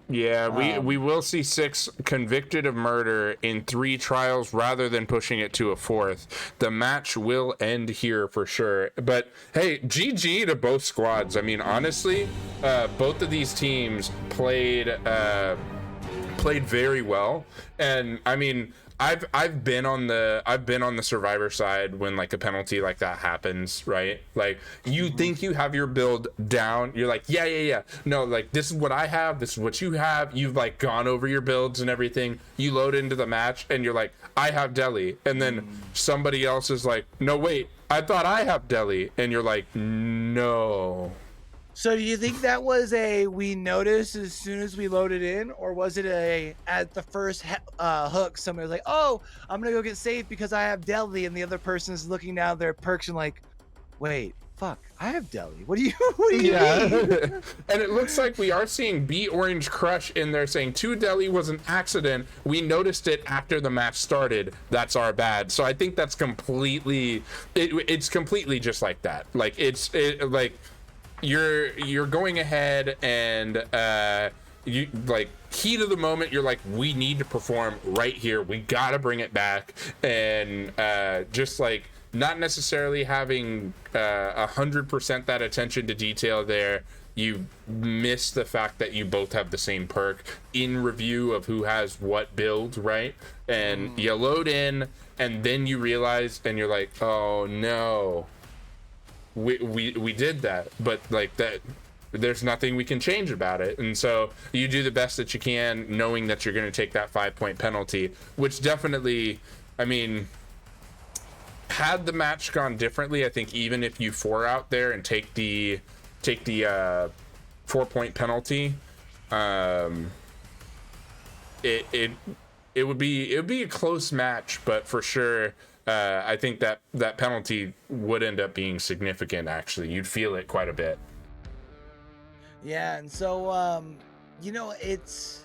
Yeah, we will see 6 convicted of murder in 3 trials rather than pushing it to a 4th. The match will end here for sure. But hey, GG to both squads. I mean, honestly, both of these teams played very well. And I mean, I've been on the survivor side when like a penalty like that happens, right? Like you think you have your build down, you're like, yeah. No, like this is what I have, this is what you have. You've like gone over your builds and everything. You load into the match and you're like, I have Deli, and then somebody else is like, no wait, I thought I have Deli, and you're like, no. So do you think that was we noticed as soon as we loaded in, or was it at the first hook, somebody was like, oh, I'm gonna go get safe because I have Deli, and the other person is looking down their perks and like, wait, fuck, I have Deli. What do you mean? And it looks like we are seeing B Orange Crush in there saying 2 Deli was an accident. We noticed it after the match started. That's our bad. So I think that's completely, it's completely just like that. Like like you're going ahead and you like heat of the moment, you're like, we need to perform right here, we gotta bring it back, and just like not necessarily having 100% that attention to detail there. You miss the fact that you both have the same perk in review of who has what build, right? And you load in and then you realize and you're like, oh no. we did that, but like that, there's nothing we can change about it. And so you do the best that you can, knowing that you're going to take that 5-point penalty, which definitely, I mean, had the match gone differently, I think even if you 4 out there and take the 4-point penalty, it would be a close match, but for sure, I think that penalty would end up being significant. Actually, you'd feel it quite a bit. Yeah, and so you know, it's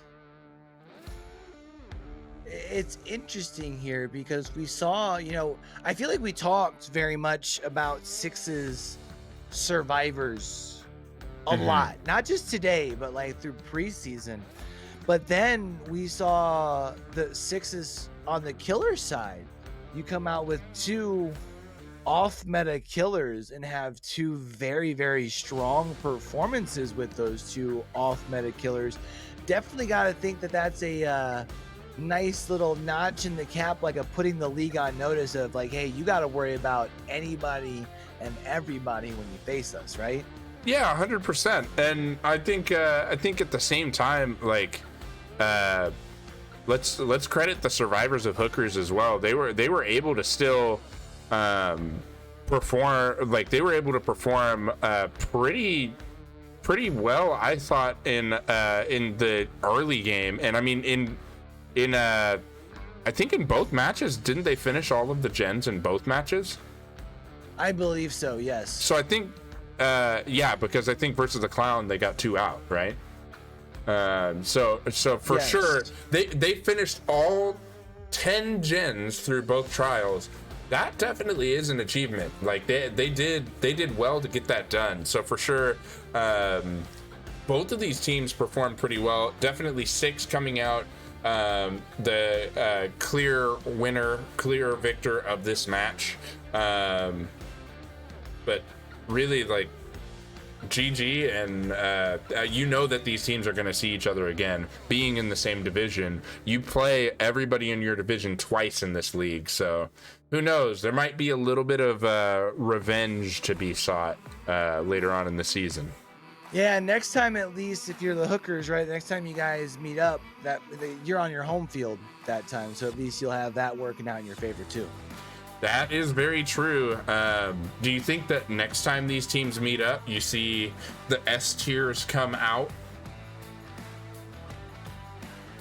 interesting here because we saw, you know, I feel like we talked very much about Six's survivors a lot, not just today, but like through preseason. But then we saw the Sixes on the killer side. You come out with 2 off meta killers and have 2 very, very strong performances with those 2 off meta killers. Definitely got to think that that's a nice little notch in the cap, like a putting the league on notice of like, hey, you got to worry about anybody and everybody when you face us, right? Yeah, 100%. And I think at the same time, like, let's credit the survivors of Hookers as well. They were able to still perform, like they were able to perform pretty well, I thought, in the early game. And I mean in I think in both matches, didn't they finish all of the gens in both matches? I believe so, yes. So I think yeah, because I think versus the Clown they got 2 out, right? So for yes. sure they finished all 10 gens through both trials. That definitely is an achievement. Like they did well to get that done. So for sure, both of these teams performed pretty well. Definitely Six coming out the clear victor of this match. But really, like, GG, and you know that these teams are going to see each other again. Being in the same division, you play everybody in your division twice in this league, so who knows? There might be a little bit of revenge to be sought later on in the season. Yeah, next time, at least if you're the Hookers, right? Next time you guys meet up, you're on your home field that time, so at least you'll have that working out in your favor too. That is very true. Do you think that next time these teams meet up, you see the S tiers come out?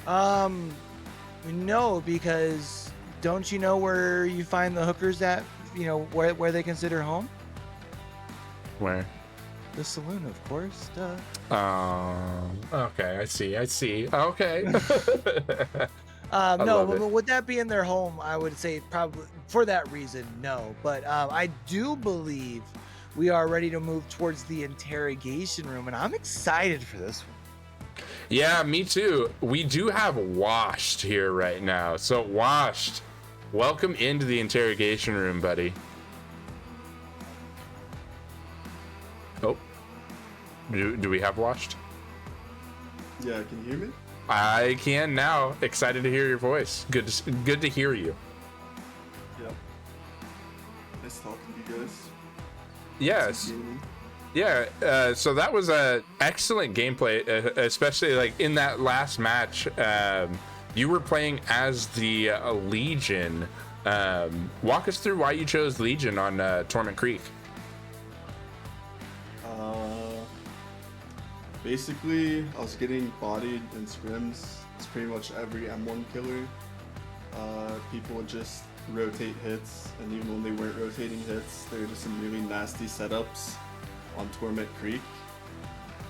No, because don't you know where you find the Hookers at? You know, where they consider home? Where? The saloon, of course. Duh. Okay, I see. Okay. No, would that be in their home? I would say probably for that reason, no. But I do believe we are ready to move towards the interrogation room, and I'm excited for this one. Yeah, me too. We do have Washed here right now. So Washed, welcome into the interrogation room, buddy. Oh, do we have Washed? Yeah, can you hear me? I can now. Excited to hear your voice. Good to hear you. Yep. Nice talking to you guys. Yes. Yeah. So that was a excellent gameplay, especially like in that last match. You were playing as the Legion. Walk us through why you chose Legion on Torment Creek. Basically, I was getting bodied in scrims. It's pretty much every M1 killer. People would just rotate hits, and even when they weren't rotating hits, there were just some really nasty setups on Torment Creek.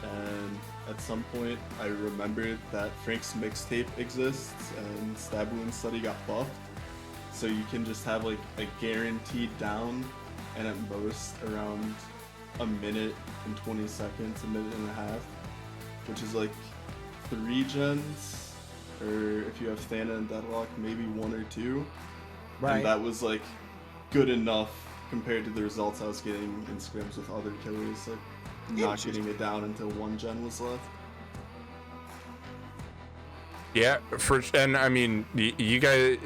And at some point, I remembered that Frank's mixtape exists, and Stab Wound Study got buffed. So you can just have like a guaranteed down, and at most around a minute and 20 seconds, a minute and a half, which is like 3 gens, or if you have Thana and Deadlock, maybe 1 or 2. Right. And that was like good enough compared to the results I was getting in scrims with other killers, like not getting it down until 1 gen was left. Yeah, and I mean, you guys,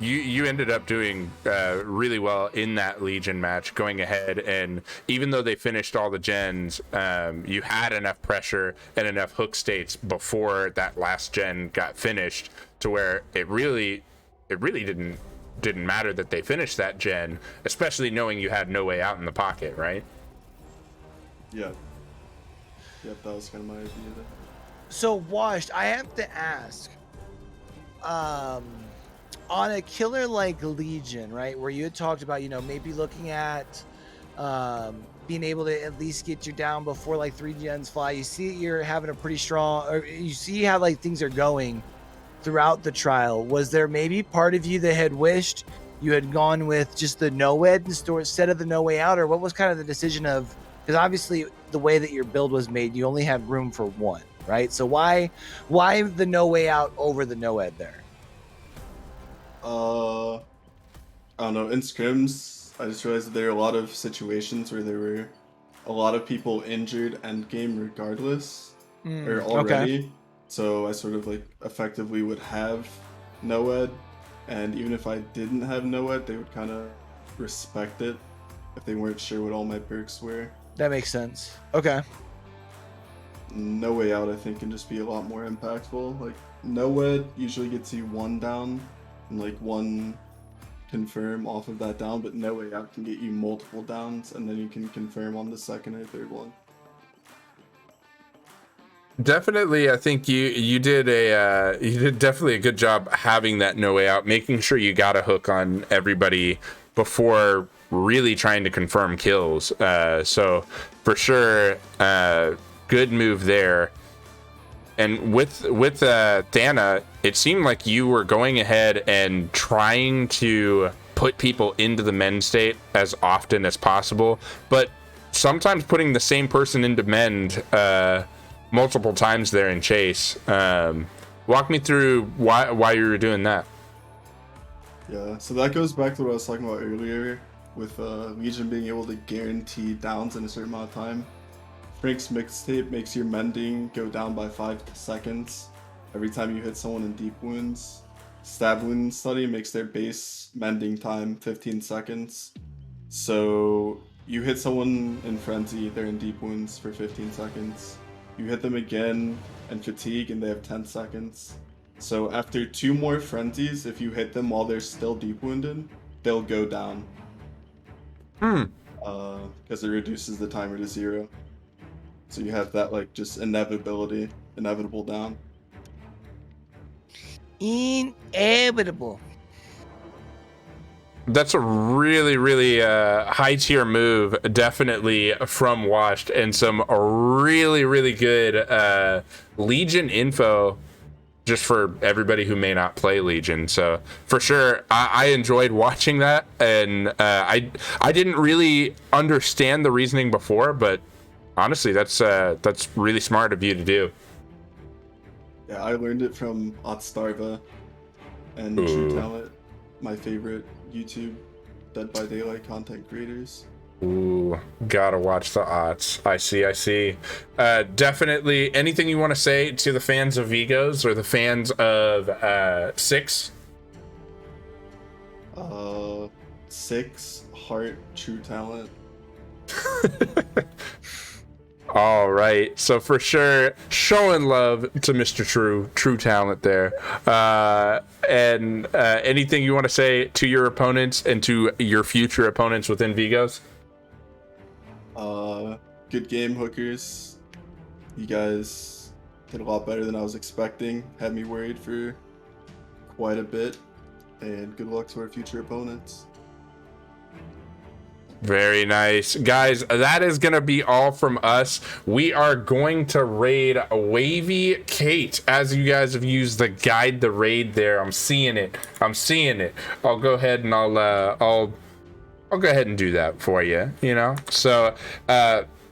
you ended up doing really well in that Legion match, going ahead, and even though they finished all the gens, you had enough pressure and enough hook states before that last gen got finished to where it really didn't matter that they finished that gen, especially knowing you had no way out in the pocket, right? Yeah. Yep, that was kind of my idea there. So Washed, I have to ask, on a killer like Legion, right, where you had talked about, maybe looking at being able to at least get you down before like 3 gens fly. You see you're having a pretty strong, or you see how like things are going throughout the trial. Was there maybe part of you that had wished you had gone with just the no-ed instead of the no way out, or what was kind of the decision of, because obviously the way that your build was made, you only had room for one, right? So why the no way out over the no-ed there? I don't know. In scrims, I just realized that there are a lot of situations where there were a lot of people injured end game regardless, or already. Okay. So I sort of like effectively would have no-ed, and even if I didn't have no-ed, they would kind of respect it if they weren't sure what all my perks were. That makes sense. Okay. No way out, I think, can just be a lot more impactful. Like, no-ed usually gets you 1 down and like 1 confirm off of that down, but no way out can get you multiple downs, and then you can confirm on the second or third one. Definitely, I think you did definitely a good job having that no way out, making sure you got a hook on everybody before really trying to confirm kills. So for sure, good move there. And with Dana, it seemed like you were going ahead and trying to put people into the mend state as often as possible, but sometimes putting the same person into mend multiple times there in chase. Walk me through why you were doing that. Yeah, so that goes back to what I was talking about earlier with Legion being able to guarantee downs in a certain amount of time. Frank's mixtape makes your mending go down by 5 seconds every time you hit someone in deep wounds. Stab wound study makes their base mending time 15 seconds. So you hit someone in frenzy, they're in deep wounds for 15 seconds. You hit them again and fatigue, and they have 10 seconds. So after 2 more frenzies, if you hit them while they're still deep wounded, they'll go down. Because it reduces the timer to 0. So you have that like just inevitable down. Inevitable. That's a really, really high tier move, definitely from Washed, and some really, really good Legion info just for everybody who may not play Legion. So for sure, I enjoyed watching that, and I didn't really understand the reasoning before, but honestly, that's really smart of you to do. Yeah, I learned it from Otstarva and True Talent, my favorite YouTube Dead by Daylight content creators. Ooh, gotta watch the Ots. I see. Definitely. Anything you want to say to the fans of Vigos or the fans of 6? 6 Heart True Talent. All right, so for sure, showing love to Mr. True Talent there. And anything you want to say to your opponents and to your future opponents within Vigos? Good game, hookers. You guys did a lot better than I was expecting. Had me worried for quite a bit. And good luck to our future opponents. Very nice. Guys, that is going to be all from us. We are going to raid Wavy Kate, as you guys have used the guide the raid there. I'm seeing it. I'll go ahead and I'll go ahead and do that for you, So,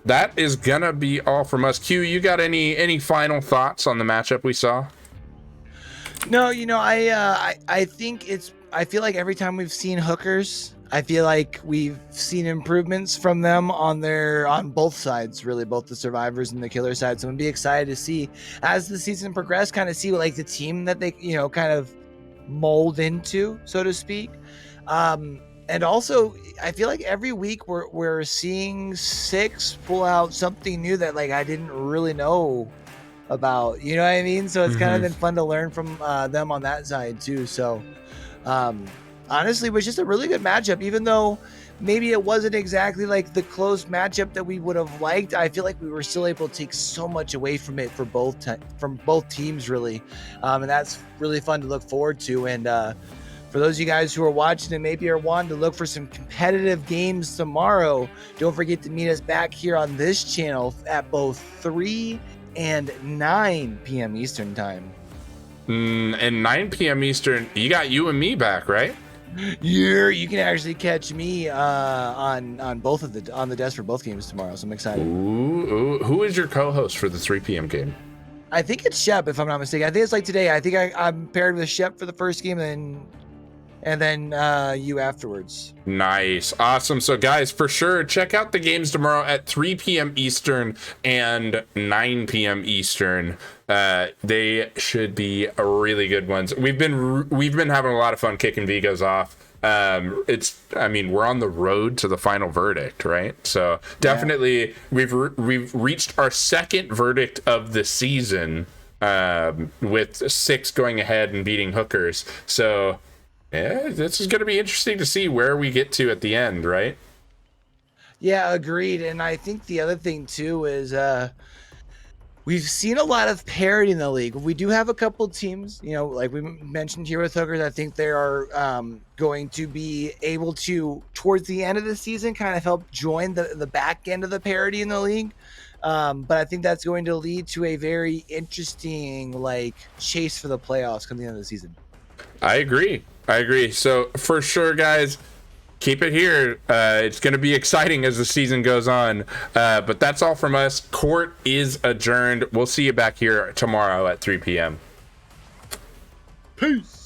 that is going to be all from us. Q, you got any final thoughts on the matchup we saw? No, I think I feel like every time we've seen hookers, I feel like we've seen improvements from them on both sides, really, both the survivors and the killer side. So I'm gonna be excited to see as the season progresses, kind of see what like the team that they, kind of mold into, so to speak. And also, I feel like every week we're seeing Six pull out something new that like I didn't really know about. You know what I mean? So it's kind of been fun to learn from them on that side too. So honestly, it was just a really good matchup, even though maybe it wasn't exactly like the close matchup that we would have liked. I feel like we were still able to take so much away from it for from both teams, really, and that's really fun to look forward to. And for those of you guys who are watching and maybe are wanting to look for some competitive games tomorrow, don't forget to meet us back here on this channel at both 3 and 9 p.m. Eastern time. And 9 p.m. Eastern, you got you and me back, right? Yeah, you can actually catch me on both of on the desk for both games tomorrow. So I'm excited. Ooh, who is your co-host for the 3 p.m. game? I think it's Shep, if I'm not mistaken. I think it's like today. I think I'm paired with Shep for the first game, and then you afterwards. Nice. Awesome. So guys, for sure, check out the games tomorrow at 3 p.m. Eastern and 9 p.m. Eastern. They should be really good ones. We've been having a lot of fun kicking Vigos off. We're on the road to the final verdict, right? So definitely we've reached our second verdict of the season, with 6 going ahead and beating Hookers. So yeah, this is going to be interesting to see where we get to at the end, right? Yeah, agreed. And I think the other thing too is we've seen a lot of parity in the league. We do have a couple teams, you know, like we mentioned here with Hookers. I think they are going to be able to, towards the end of the season, kind of help join the back end of the parity in the league. But I think that's going to lead to a very interesting like chase for the playoffs come the end of the season. I agree. So for sure, guys, keep it here. It's going to be exciting as the season goes on. But that's all from us. Court is adjourned. We'll see you back here tomorrow at 3 p.m. Peace.